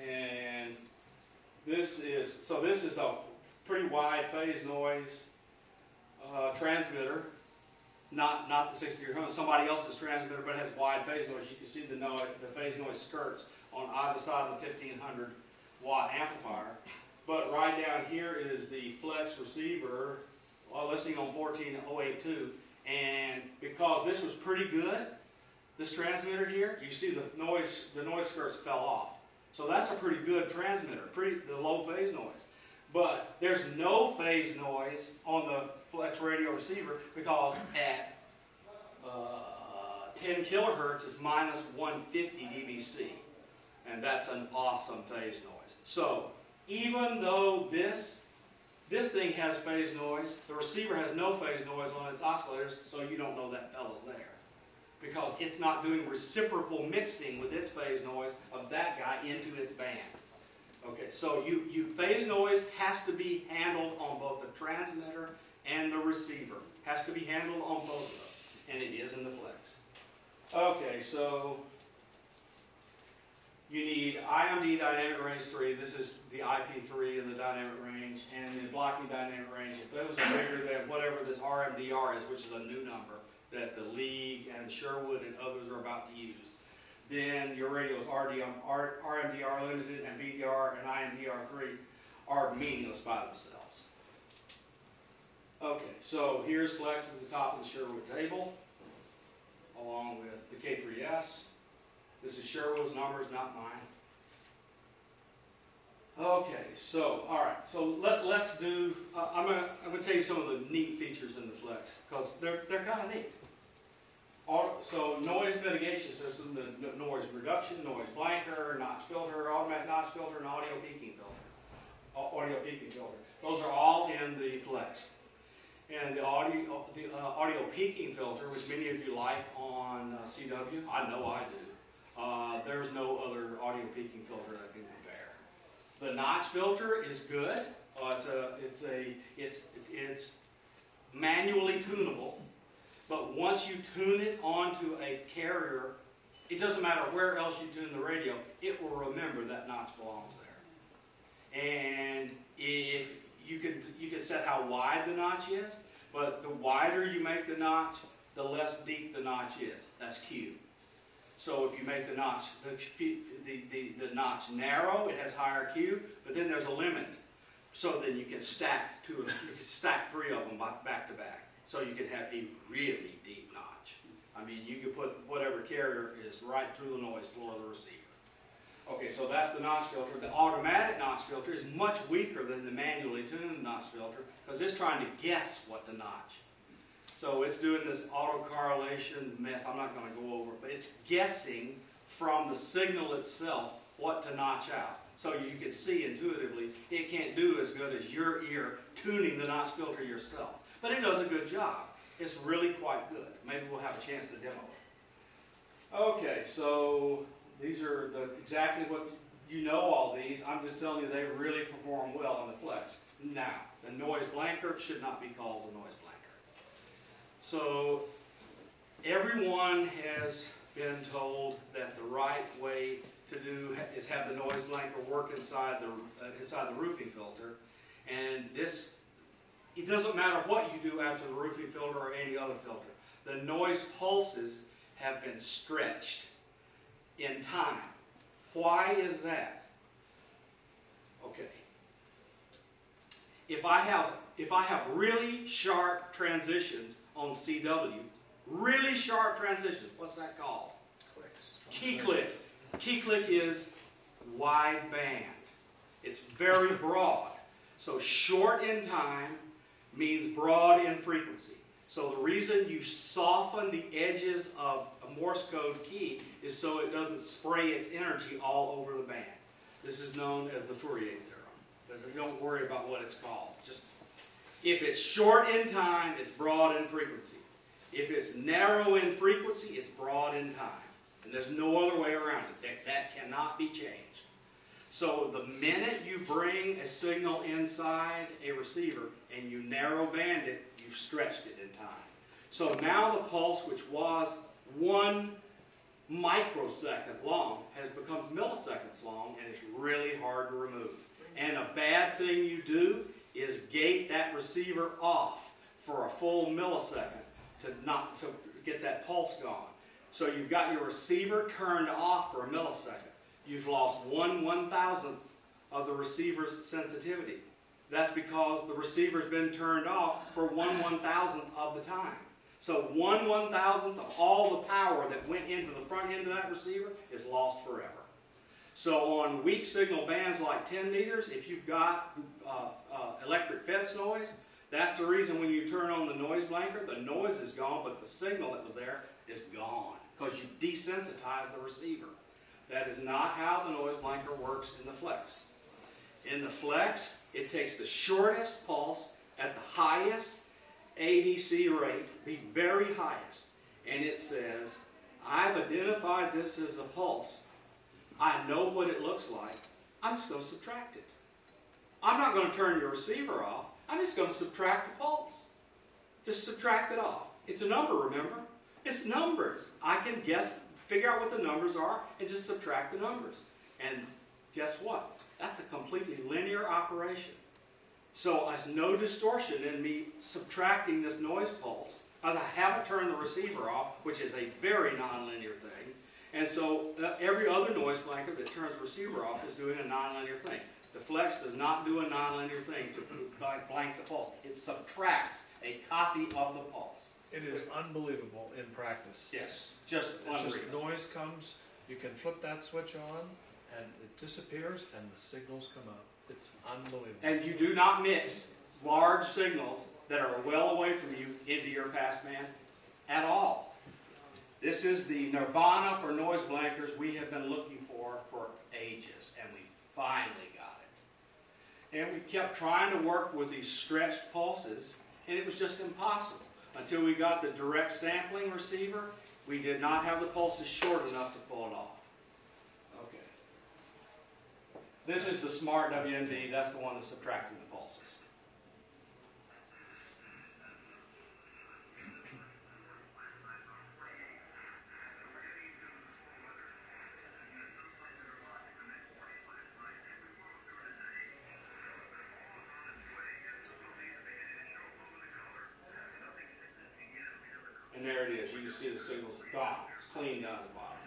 and this is a pretty wide phase noise transmitter. Not the 6300, somebody else's transmitter, but it has wide phase noise. You can see the phase noise skirts on either side of the 1500-watt amplifier. But right down here is the Flex receiver, listening on 14082. And because this was pretty good, this transmitter here, you see the noise skirts fell off. So that's a pretty good transmitter, the low phase noise. But there's no phase noise on the Flex radio receiver because at 10 kilohertz is minus 150 dBc. And that's an awesome phase noise. So even though this thing has phase noise, the receiver has no phase noise on its oscillators, so you don't know that fellow's there. Because it's not doing reciprocal mixing with its phase noise of that guy into its band. Okay, so phase noise has to be handled on both the transmitter and the receiver. Has to be handled on both of them. And it is in the Flex. Okay, so you need IMD dynamic range 3. This is the IP3 in the dynamic range, and the blocking dynamic range. If those are bigger than whatever this RMDR is, which is a new number that the League and Sherwood and others are about to use, then your radios RMDR limited and BDR and IMDR3 are meaningless by themselves. Okay, so here's Flex at the top of the Sherwood table, along with the K3S. This is Sherwood's numbers, not mine. Okay, so all right, so let's do. I'm gonna tell you some of the neat features in the Flex because they're kind of neat. So noise mitigation system, the noise reduction, noise blanker, notch filter, automatic notch filter, and audio peaking filter. Those are all in the Flex. And the audio peaking filter, which many of you like on CW, I know I do. There's no other audio peaking filter that can compare. The notch filter is good. It's manually tunable. But once you tune it onto a carrier, it doesn't matter where else you tune the radio, it will remember that notch belongs there. And if you can set how wide the notch is, but the wider you make the notch, the less deep the notch is. That's Q. So if you make the notch the notch narrow, it has higher Q, but then there's a limit. So then you can stack three of them back to back. So you can have a really deep notch. I mean, you can put whatever carrier is right through the noise floor of the receiver. Okay, so that's the notch filter. The automatic notch filter is much weaker than the manually tuned notch filter because it's trying to guess what to notch. So it's doing this autocorrelation mess. I'm not going to go over it, but it's guessing from the signal itself what to notch out. So you can see intuitively it can't do as good as your ear tuning the notch filter yourself. But it does a good job. It's really quite good. Maybe we'll have a chance to demo it. Okay, so these are exactly what you know all these. I'm just telling you they really perform well on the Flex. Now, the noise blanker should not be called the noise blanker. So everyone has been told that the right way to do is have the noise blanker work inside the roofing filter, and this, it doesn't matter what you do after the roofing filter or any other filter. The noise pulses have been stretched in time. Why is that? Okay. If I have really sharp transitions on CW, really sharp transitions, what's that called? Key click. Key click is wide band. It's very broad. So short in time means broad in frequency. So the reason you soften the edges of a Morse code key is so it doesn't spray its energy all over the band. This is known as the Fourier theorem. But don't worry about what it's called. Just if it's short in time, it's broad in frequency. If it's narrow in frequency, it's broad in time. And there's no other way around it. That cannot be changed. So the minute you bring a signal inside a receiver and you narrow band it, you've stretched it in time. So now the pulse, which was 1 microsecond long, has become milliseconds long, and it's really hard to remove. And a bad thing you do is gate that receiver off for a full millisecond to get that pulse gone. So you've got your receiver turned off for a millisecond. You've lost 1/1000th of the receiver's sensitivity. That's because the receiver's been turned off for 1/1000th of the time. So 1/1000th of all the power that went into the front end of that receiver is lost forever. So on weak signal bands like 10 meters, if you've got electric fence noise, that's the reason when you turn on the noise blanker, the noise is gone, but the signal that was there is gone because you desensitize the receiver. That is not how the noise blanker works in the Flex. In the Flex, it takes the shortest pulse at the highest ADC rate, the very highest, and it says, I've identified this as a pulse. I know what it looks like. I'm just going to subtract it. I'm not going to turn your receiver off. I'm just going to subtract the pulse. Just subtract it off. It's a number, remember? It's numbers. I can guess, figure out what the numbers are, and just subtract the numbers. And guess what? That's a completely linear operation. So there's no distortion in me subtracting this noise pulse, as I haven't turned the receiver off, which is a very nonlinear thing. And so every other noise blanker that turns the receiver off is doing a nonlinear thing. The Flex does not do a nonlinear thing to blank the pulse. It subtracts a copy of the pulse. It is unbelievable in practice. Yes, just unreal. Just noise comes, you can flip that switch on, and it disappears, and the signals come out. It's unbelievable. And you do not mix large signals that are well away from you into your passband at all. This is the nirvana for noise blankers we have been looking for ages, and we finally got it. And we kept trying to work with these stretched pulses, and it was just impossible. Until we got the direct sampling receiver, we did not have the pulses short enough to pull it off. Okay. This is the smart WMD. That's the one that's subtracting the pulses. And there it is. You can see the signals gone. It's clean down the bottom.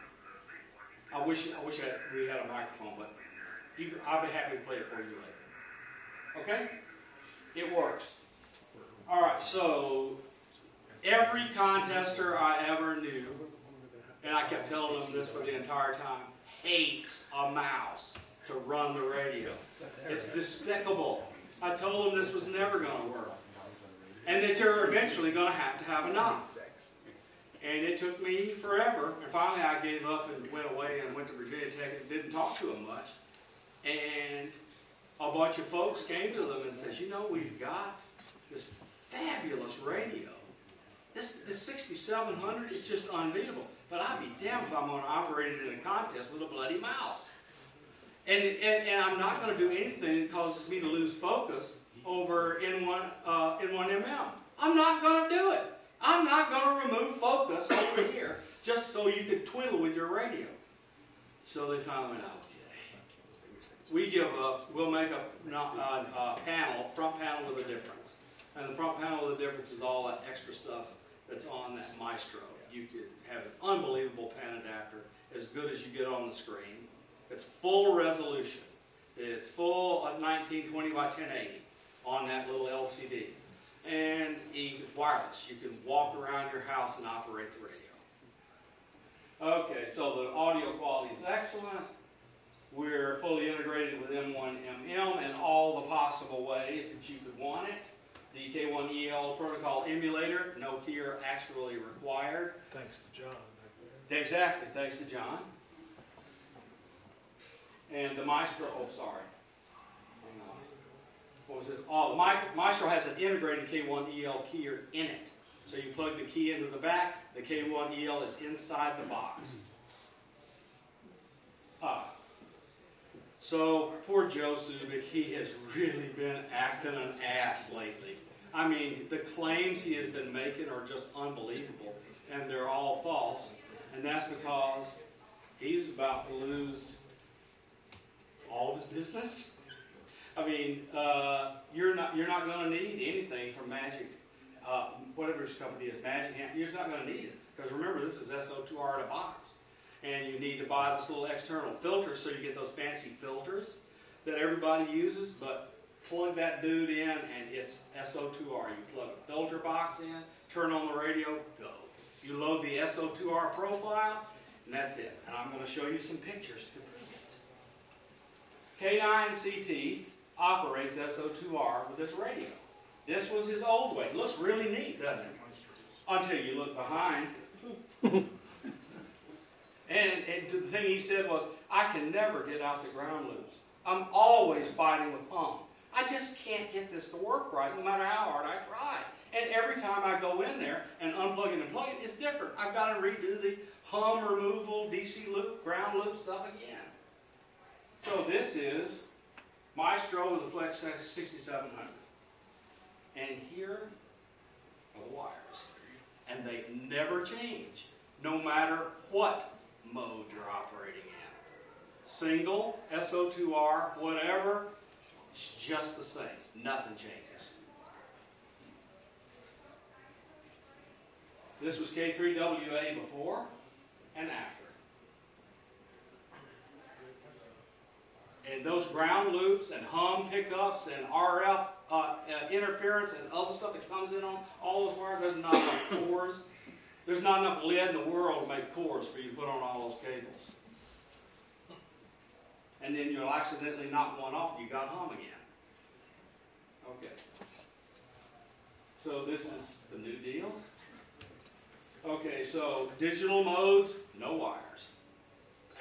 I wish we had a microphone, but I'll be happy to play it for you later. Okay? It works. All right, so every contester I ever knew, and I kept telling them this for the entire time, hates a mouse to run the radio. It's despicable. I told them this was never going to work. And that they're eventually going to have a knob. And it took me forever, and finally I gave up and went away and went to Virginia Tech and didn't talk to them much. And a bunch of folks came to them and said, you know, we've got this fabulous radio. This 6700 is just unbeatable. But I'd be damned if I'm going to operate it in a contest with a bloody mouse. And I'm not going to do anything that causes me to lose focus over N1MM. I'm not going to do it. I'm not going to remove focus over here just so you could twiddle with your radio. So they finally went, okay, we give up. We'll make a panel, front panel with a difference. And the front panel with a difference is all that extra stuff that's on that Maestro. You could have an unbelievable pan adapter, as good as you get on the screen. It's full resolution. It's full of 1920 by 1080 on that little LCD. And it's wireless. You can walk around your house and operate the radio. Okay, so the audio quality is excellent. We're fully integrated with M1MM in all the possible ways that you could want it. The K1EL protocol emulator, no keyer actually required. Thanks to John back there. Exactly, thanks to John. And the Maestro, oh sorry. Hang on. What was this? Oh, the Maestro has an integrated K1EL keyer in it. So you plug the key into the back, the K1EL is inside the box. So poor Joe Subik, he has really been acting an ass lately. I mean, the claims he has been making are just unbelievable, and they're all false. And that's because he's about to lose all of his business. I mean, you're not going to need anything from Magic, whatever his company is, Magic Hand. You're just not going to need it, because remember, this is SO2R in a box. And you need to buy this little external filter so you get those fancy filters that everybody uses, but plug that dude in and it's SO2R. You plug a filter box in, turn on the radio, go. You load the SO2R profile, and that's it. And I'm going to show you some pictures to prove it. K9CT operates SO2R with this radio. This was his old way. It looks really neat, doesn't it? Until you look behind. And the thing he said was, I can never get out the ground loops. I'm always fighting with hum. I just can't get this to work right, no matter how hard I try. And every time I go in there and unplug it and plug it, it's different. I've got to redo the hum removal, DC loop, ground loop stuff again. So this is Maestro with the Flex-6700. And here are the wires. And they never change, no matter what mode you're operating in. Single, SO2R, whatever, it's just the same. Nothing changes. This was K3WA before and after. And those ground loops and hum pickups and RF interference and other stuff that comes in on all those wires, there's not enough cores. There's not enough lead in the world to make cores for you to put on all those cables. And then you'll accidentally knock one off and you got hum again. Okay. So this is the new deal. Okay, so digital modes, no wires.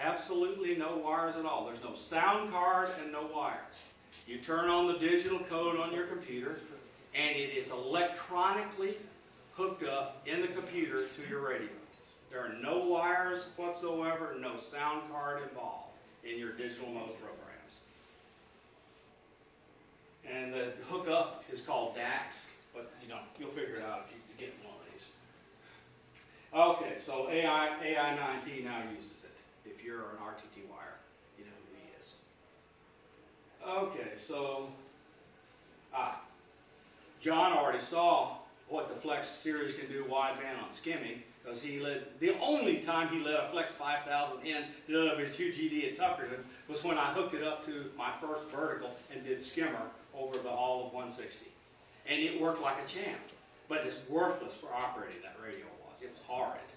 Absolutely no wires at all. There's no sound card and no wires. You turn on the digital code on your computer and it is electronically hooked up in the computer to your radio. There are no wires whatsoever, no sound card involved in your digital mode programs. And the hookup is called DAX, but you'll figure it out if you get one of these. Okay, so AI9T now uses it. If you're an RTT wire, you know who he is. Okay, so John already saw what the Flex series can do wideband on skimming, because the only time he let a Flex 5000 in to W2GD at Tuckerton was when I hooked it up to my first vertical and did skimmer over the all of 160. And it worked like a champ, but it's worthless for operating, that radio was. It was horrid.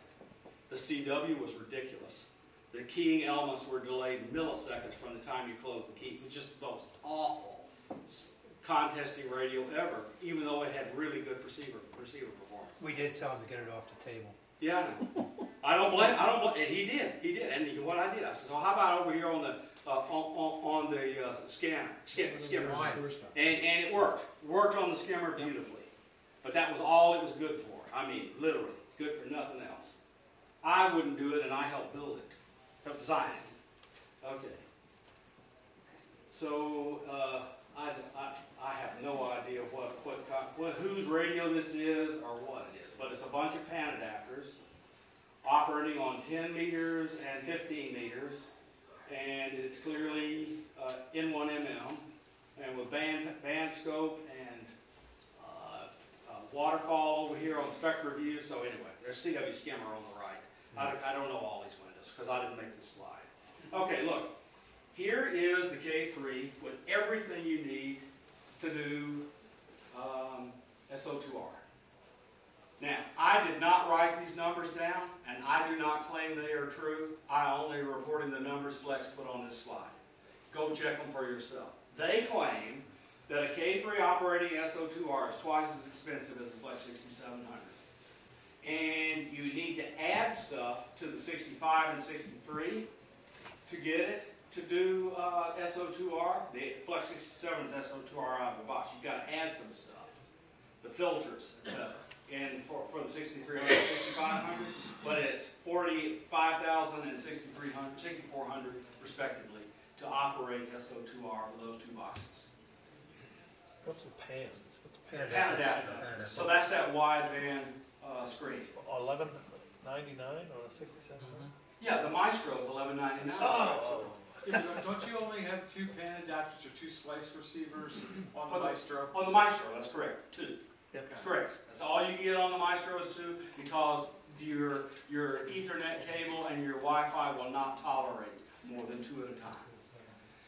The CW was ridiculous. The keying elements were delayed milliseconds from the time you closed the key. It was just the most awful contesting radio ever, even though it had really good receiver performance. We did tell him to get it off the table. Yeah, I don't blame. And he did. And what I did, I said, so how about over here on the skimmer? And it worked. Worked on the skimmer beautifully. But that was all it was good for. I mean, literally, good for nothing else. I wouldn't do it, and I helped build it, helped design it. Okay. So I have no idea whose radio this is or what it is, but it's a bunch of pan adapters operating on 10 meters and 15 meters, and it's clearly N1mm, and with band scope and waterfall over here on spec review. So anyway, there's CW skimmer on the right. I don't know all these windows because I didn't make this slide. Okay, look. Here is the K3 with everything you need to do SO2R. Now, I did not write these numbers down, and I do not claim they are true. I only reporting the numbers Flex put on this slide. Go check them for yourself. They claim that a K3 operating SO2R is twice as expensive as the Flex-6700. And you need to add stuff to the 65 and 63 to get it to do SO2R. The Flex-67 is SO2R out of the box. You've got to add some stuff. The filters, etc. And for the 6300 and 6500, but it's 45,000 and 6400 respectively to operate SO2R with those two boxes. What's the pans? What's the pan? Pan adapter. So that's that wideband screen. $11.99 on a 6700. Yeah, the Maestro is $11.99. Oh. Yeah, don't you only have 2 pan adapters or 2 slice receivers on the Maestro? On the Maestro, that's correct. 2. Yep. That's correct. That's all you can get on the Maestro is 2 because your Ethernet cable and your Wi-Fi will not tolerate more than 2 at a time.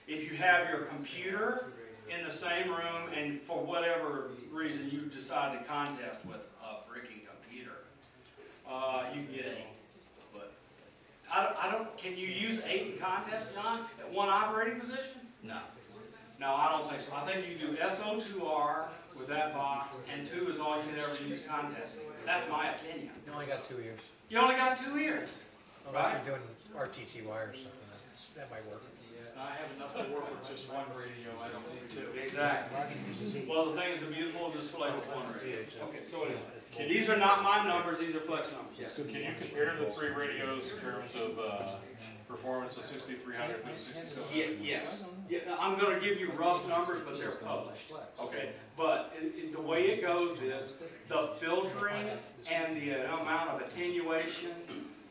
If you have your computer in the same room and for whatever reason you decide to contest with a freaking computer, you can get 8. But I don't. Can you use 8 in contest, John, at one operating position? No. No, I don't think so. I think you do SO2R with that box, and 2 is all you can ever use contesting. That's my opinion. You only got 2 ears. You only got 2 ears. Unless Right? you're doing RTTY or something, that might work. I have enough to work with just one radio. I don't need 2. Exactly. Well, the thing is a beautiful display with one radio. Okay, so anyway, these are not my numbers, these are Flex numbers. Yes. Can you compare the 3 radios in terms of performance of 6300 and 6700? Yes. Yeah, I'm going to give you rough numbers, but they're published. Okay. But the way it goes is the filtering and the amount of attenuation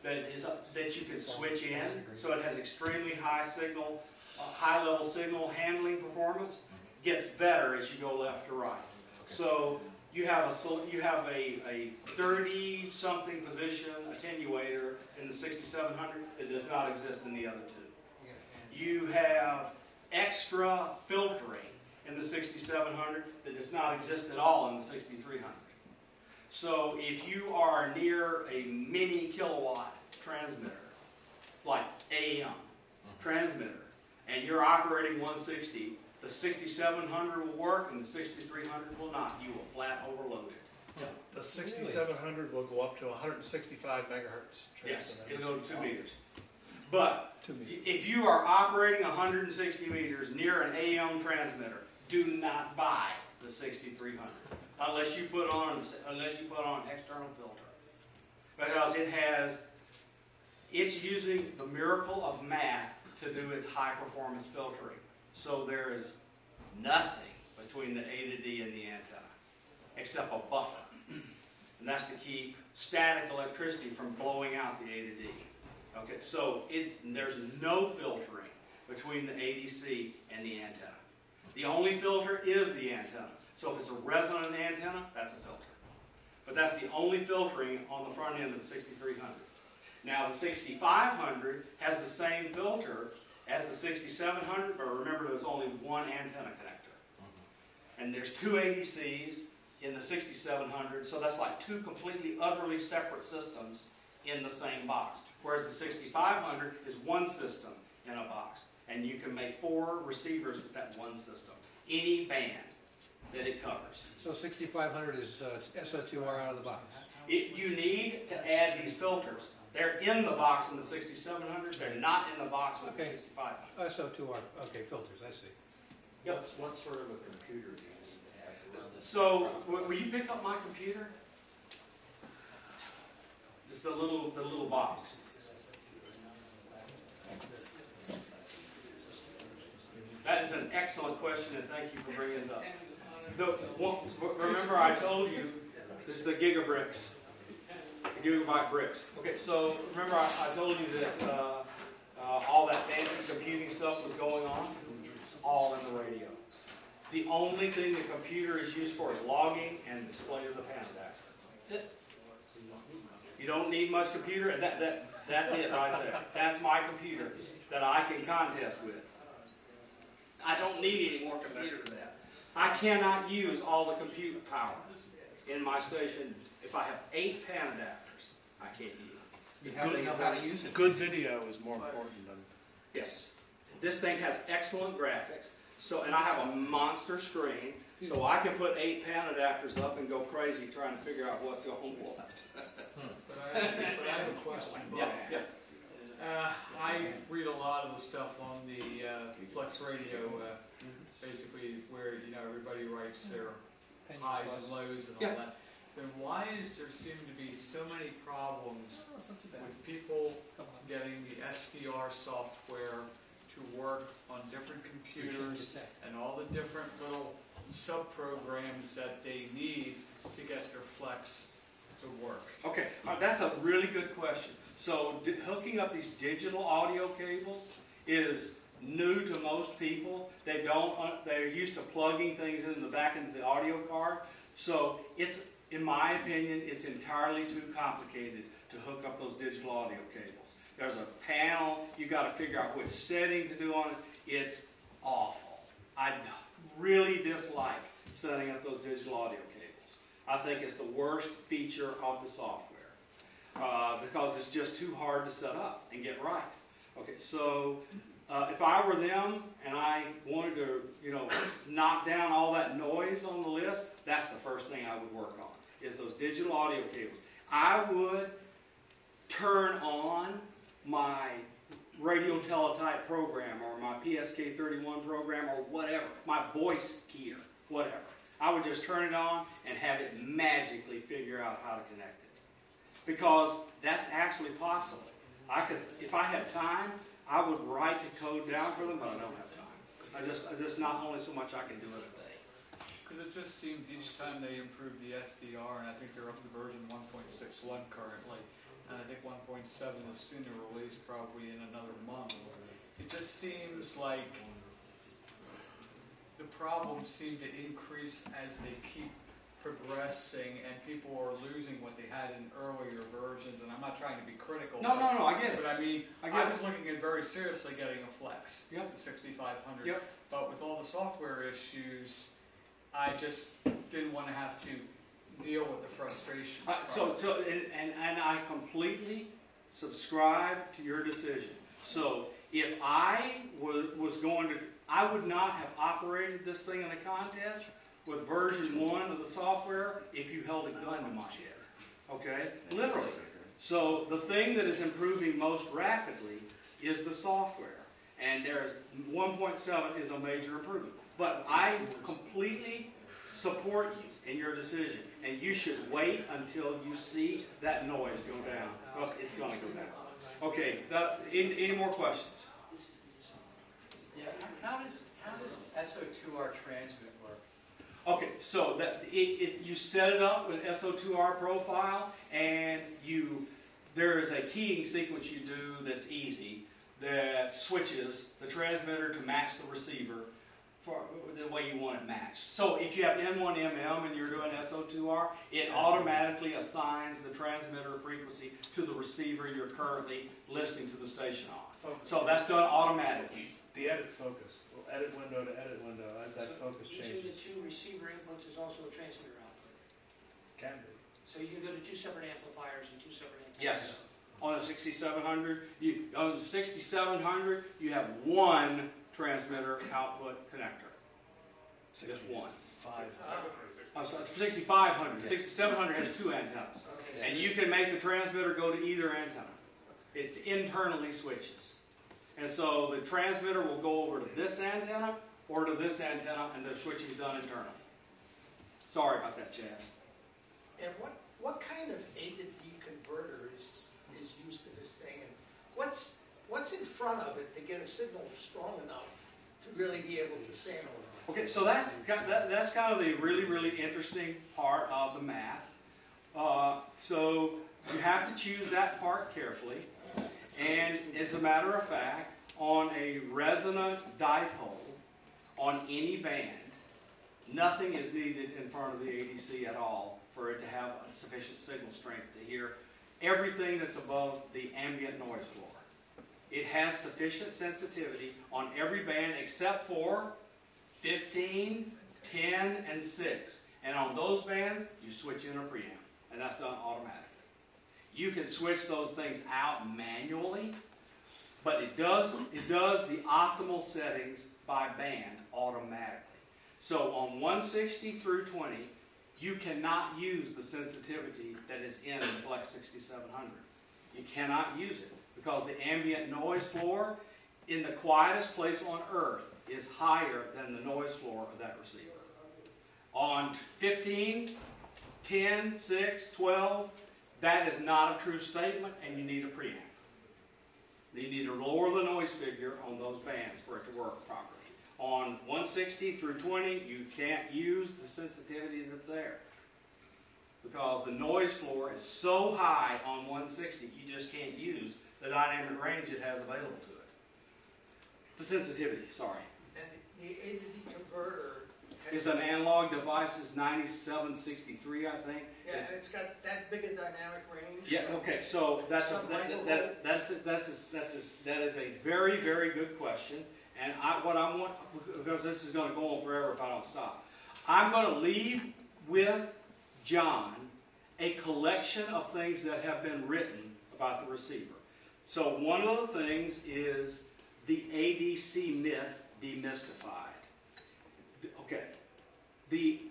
that you can switch in, so it has extremely high signal, high level signal handling performance, gets better as you go left to right. So you have a 30-something position attenuator in the 6700 that does not exist in the other 2. You have extra filtering in the 6700 that does not exist at all in the 6300. So if you are near a mini kilowatt transmitter, like AM transmitter, and you're operating 160, the 6700 will work and the 6300 will not. You will flat overload it. The 6700 will go up to 165 megahertz. Yes, it'll go to 2 meters. But 2 meters. if you are operating 160 meters near an AM transmitter, do not buy the 6300 unless you put on an external filter, because it's using the miracle of math to do its high performance filtering. So there is nothing between the A to D and the antenna except a buffer, and that's to keep static electricity from blowing out the A to D. Okay, so there's no filtering between the ADC and the antenna. The only filter is the antenna. So if it's a resonant antenna, that's a filter. But that's the only filtering on the front end of the 6300. Now the 6500 has the same filter as the 6700, but remember there's only one antenna connector. And there's 2 ADCs in the 6700, so that's like 2 completely, utterly separate systems in the same box. Whereas the 6500 is one system in a box, and you can make 4 receivers with that one system, any band that it covers. So 6500 is SO2R out of the box. You need to add these filters. They're in the box in the 6700. They're not in the box with the 6500. SO2R, okay, filters, I see. Yep. What sort of a computer do you need to have to run this? So, will you pick up my computer? It's the little box. That is an excellent question, and thank you for bringing it up. Remember I told you, this is the gigabricks. The gigabyte bricks. Okay, so remember I told you that all that fancy computing stuff was going on? It's all in the radio. The only thing the computer is used for is logging and display of the pan adapter. That's it. You don't need much computer, and that's it right there. That's my computer that I can contest with. I don't need any more computer than that. I cannot use all the compute power in my station. If I have 8 pan adapters, I can't use it. You have to know how to use it. Good video is more important than. Yes. This thing has excellent graphics. So, and I have a monster screen, so I can put 8 pan adapters up and go crazy trying to figure out what's going on. But I have a question. Yeah, yeah. I read a lot of the stuff on the Flex Radio, basically where everybody writes their highs and lows and all that. Then why is there seem to be so many problems with people getting the SDR software to work on different computers and all the different little sub-programs that they need to get their Flex to work? Okay, that's a really good question. So hooking up these digital audio cables is new to most people. They're used to plugging things in the back into the audio card. So it's, in my opinion, it's entirely too complicated to hook up those digital audio cables. There's a panel, you got to figure out which setting to do on it. It's awful. I really dislike setting up those digital audio cables. I think it's the worst feature of the software because it's just too hard to set up and get right. Okay, so if I were them and I wanted to, knock down all that noise on the list, that's the first thing I would work on, is those digital audio cables. I would turn on my radio teletype program or my PSK31 program or whatever, my voice gear, whatever. I would just turn it on and have it magically figure out how to connect it. Because that's actually possible. If I had time, I would write the code down for them, but I don't have time. I just not only so much I can do it a day. Because it just seems each time they improve the SDR, and I think they're up to version 1.61 currently, and I think 1.7 is soon to release, probably in another month. It just seems like the problems seem to increase as they keep progressing, and people are losing what they had in earlier versions. And I'm not trying to be critical. No, I get it. But I mean, I was looking at very seriously getting a Flex, Yep. the 6500. Yep. But with all the software issues, I just didn't want to have to deal with the frustration. And I completely subscribe to your decision. So if I was going to, I would not have operated this thing in a contest with version 1 of the software if you held a gun to my head. Okay? Literally. So the thing that is improving most rapidly is the software. And there's 1.7 is a major improvement. But I completely support you in your decision. And you should wait until you see that noise go down. Because it's going to go down. Okay, any more questions? Yeah, how does SO2R transmit work? Okay, so you set it up with SO2R profile, and there is a keying sequence you do that's easy that switches the transmitter to match the receiver for the way you want it matched. So if you have N1MM and you're doing SO2R, it automatically assigns the transmitter frequency to the receiver you're currently listening to the station on. So that's done automatically. The edit focus, edit window to edit window, as that focus Each of changes. the 2 receiver inputs is also a transmitter output. Can be. So you can go to 2 separate amplifiers and 2 separate Yes. antennas. On a 6700, you have 1 transmitter output connector. Just 1. I'm sorry, 6500. 6700 has 2 antennas. Okay. And you can make the transmitter go to either antenna. It internally switches. And so the transmitter will go over to this antenna or to this antenna, and the switching is done internally. Sorry about that, Chad. And what kind of A to D converter is used in this thing, and what's in front of it to get a signal strong enough to really be able to sample it? Okay, so that's kind of the really, really interesting part of the math. So you have to choose that part carefully. And as a matter of fact, on a resonant dipole, on any band, nothing is needed in front of the ADC at all for it to have a sufficient signal strength to hear everything that's above the ambient noise floor. It has sufficient sensitivity on every band except for 15, 10, and 6. And on those bands, you switch in a preamp, and that's done automatically. You can switch those things out manually, but it does the optimal settings by band automatically. So on 160 through 20, you cannot use the sensitivity that is in the Flex-6700. You cannot use it because the ambient noise floor in the quietest place on earth is higher than the noise floor of that receiver. On 15, 10, 6, 12, that is not a true statement, and you need a preamp. You need to lower the noise figure on those bands for it to work properly. On 160 through 20, you can't use the sensitivity that's there because the noise floor is so high on 160, you just can't use the dynamic range it has available to it. The sensitivity, sorry. And the A to D converter It's an analog device, is 9763, I think. Yeah, and it's got that big a dynamic range. Yeah. Okay. So that is a very, very good question, and what I want, because this is going to go on forever if I don't stop. I'm going to leave with John a collection of things that have been written about the receiver. So one of the things is the ADC myth demystified. Okay.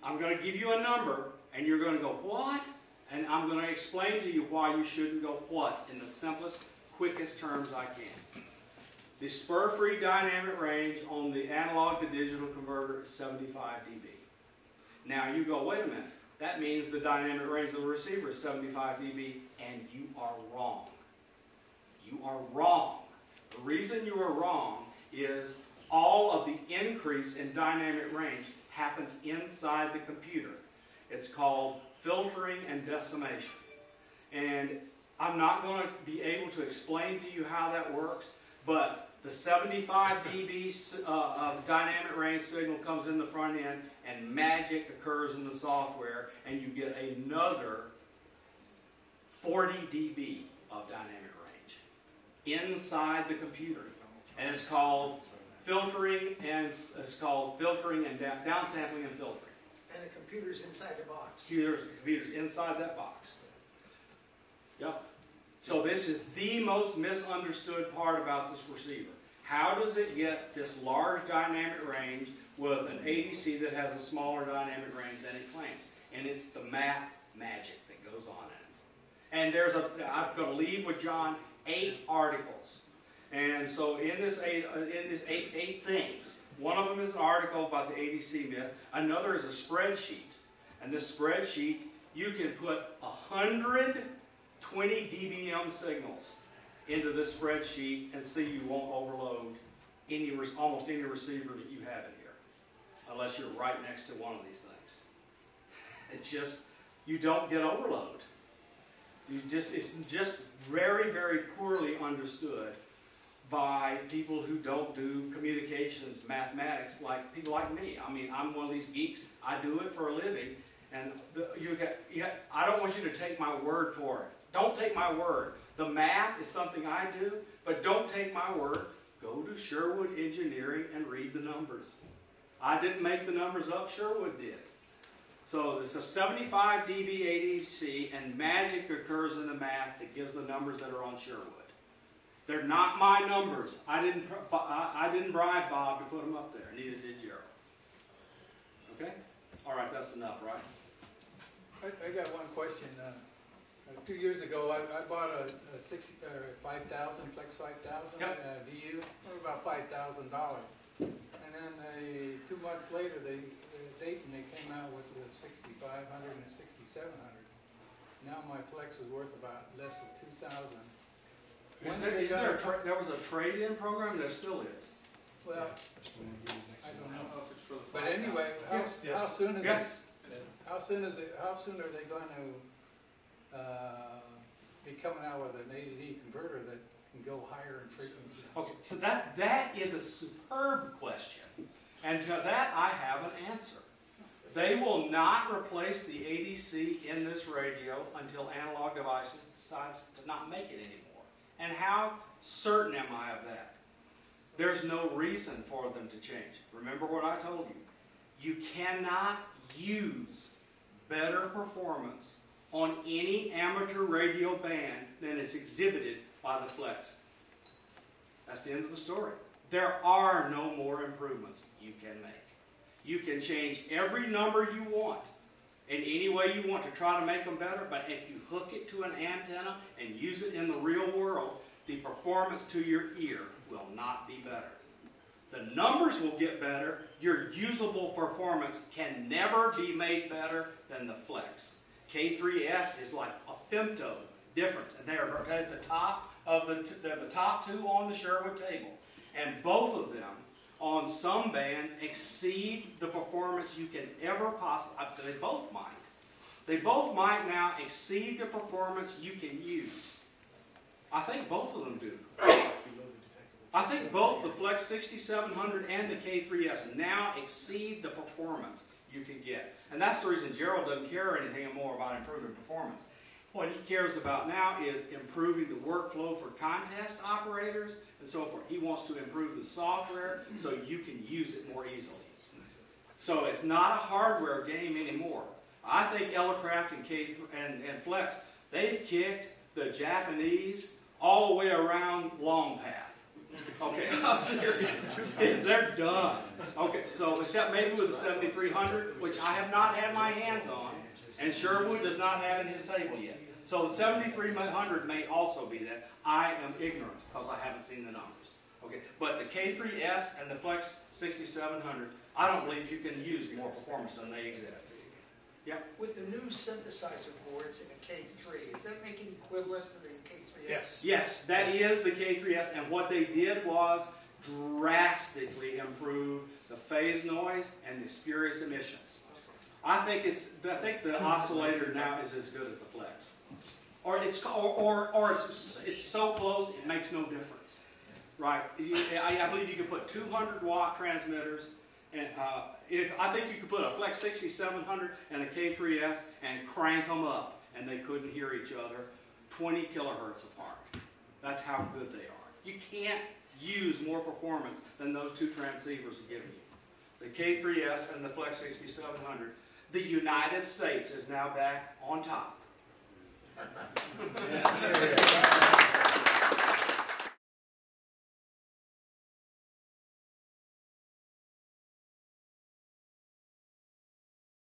I'm going to give you a number, and you're going to go, what? And I'm going to explain to you why you shouldn't go what in the simplest, quickest terms I can. The spur-free dynamic range on the analog to digital converter is 75 dB. Now you go, wait a minute, that means the dynamic range of the receiver is 75 dB, and you are wrong. You are wrong. The reason you are wrong is all of the increase in dynamic range happens inside the computer. It's called filtering and decimation. And I'm not going to be able to explain to you how that works, but the 75 dB dynamic range signal comes in the front end, and magic occurs in the software, and you get another 40 dB of dynamic range inside the computer. And it's called filtering, and downsampling and filtering. And the computer's inside the box. Computer's inside that box. Yep. So this is the most misunderstood part about this receiver. How does it get this large dynamic range with an ADC that has a smaller dynamic range than it claims? And it's the math magic that goes on in it. And I'm going to leave with John 8 articles. And so in this eight things, one of them is an article about the ADC myth. Another is a spreadsheet. And this spreadsheet, you can put 120 dBm signals into this spreadsheet and see you won't overload almost any receiver that you have in here, unless you're right next to one of these things. It's just, you don't get overload. It's just very, very poorly understood by people who don't do communications, mathematics, like people like me. I mean, I'm one of these geeks. I do it for a living, and I don't want you to take my word for it. Don't take my word. The math is something I do, but don't take my word. Go to Sherwood Engineering and read the numbers. I didn't make the numbers up, Sherwood did. So it's a 75 dB ADC, and magic occurs in the math that gives the numbers that are on Sherwood. They're not my numbers. I didn't bribe Bob to put them up there. Neither did Gerald. Okay? All right, that's enough, right? I got one question. A few years ago, I bought a 5000 Flex 5000 Yep. VU for about $5,000. And then 2 months later, they came out with the 6500 and the 6700. Now my Flex is worth about less than $2,000. There was a trade-in program? There still is. Well, I don't know. if it's for the But anyway, how soon are they going to be coming out with an A to D converter that can go higher in frequency? Okay, so that is a superb question, and to that I have an answer. They will not replace the ADC in this radio until Analog Devices decides to not make it anymore. And how certain am I of that? There's no reason for them to change. Remember what I told you. You cannot use better performance on any amateur radio band than is exhibited by the Flex. That's the end of the story. There are no more improvements you can make. You can change every number you want in any way you want to try to make them better, but if you hook it to an antenna and use it in the real world, the performance to your ear will not be better. The numbers will get better. Your usable performance can never be made better than the Flex. K3S is like a femto difference, and they're at the top of they're the top two on the Sherwood table, and both of them on some bands exceed the performance you can ever possibly. They both might. They both might now exceed the performance you can use. I think both of them do. I think both the Flex 6700 and the K3S now exceed the performance you can get. And that's the reason Gerald doesn't care anything more about improving performance. What he cares about now is improving the workflow for contest operators and so forth. He wants to improve the software so you can use it more easily. So it's not a hardware game anymore. I think Elecraft and Flex, they've kicked the Japanese all the way around Long Path. Okay, I'm serious. They're done. Okay, so except maybe with the 7300, which I have not had my hands on, and Sherwood does not have in his table yet. So the 7300 may also be that. I am ignorant because I haven't seen the numbers. Okay, but the K3S and the Flex 6700, I don't believe you can use more performance than they exhibit. Yeah. With the new synthesizer boards in the K3, is that making equivalent to the K3S? Yes. Yes, that is the K3S, and what they did was drastically improve the phase noise and the spurious emissions. I think the oscillator now is as good as the Flex, or it's so close it makes no difference. Right? I believe you can put 200-watt transmitters. And I think you could put a Flex 6700 and a K3S and crank them up, and they couldn't hear each other 20 kilohertz apart. That's how good they are. You can't use more performance than those two transceivers are giving you. The K3S and the Flex 6700. The United States is now back on top.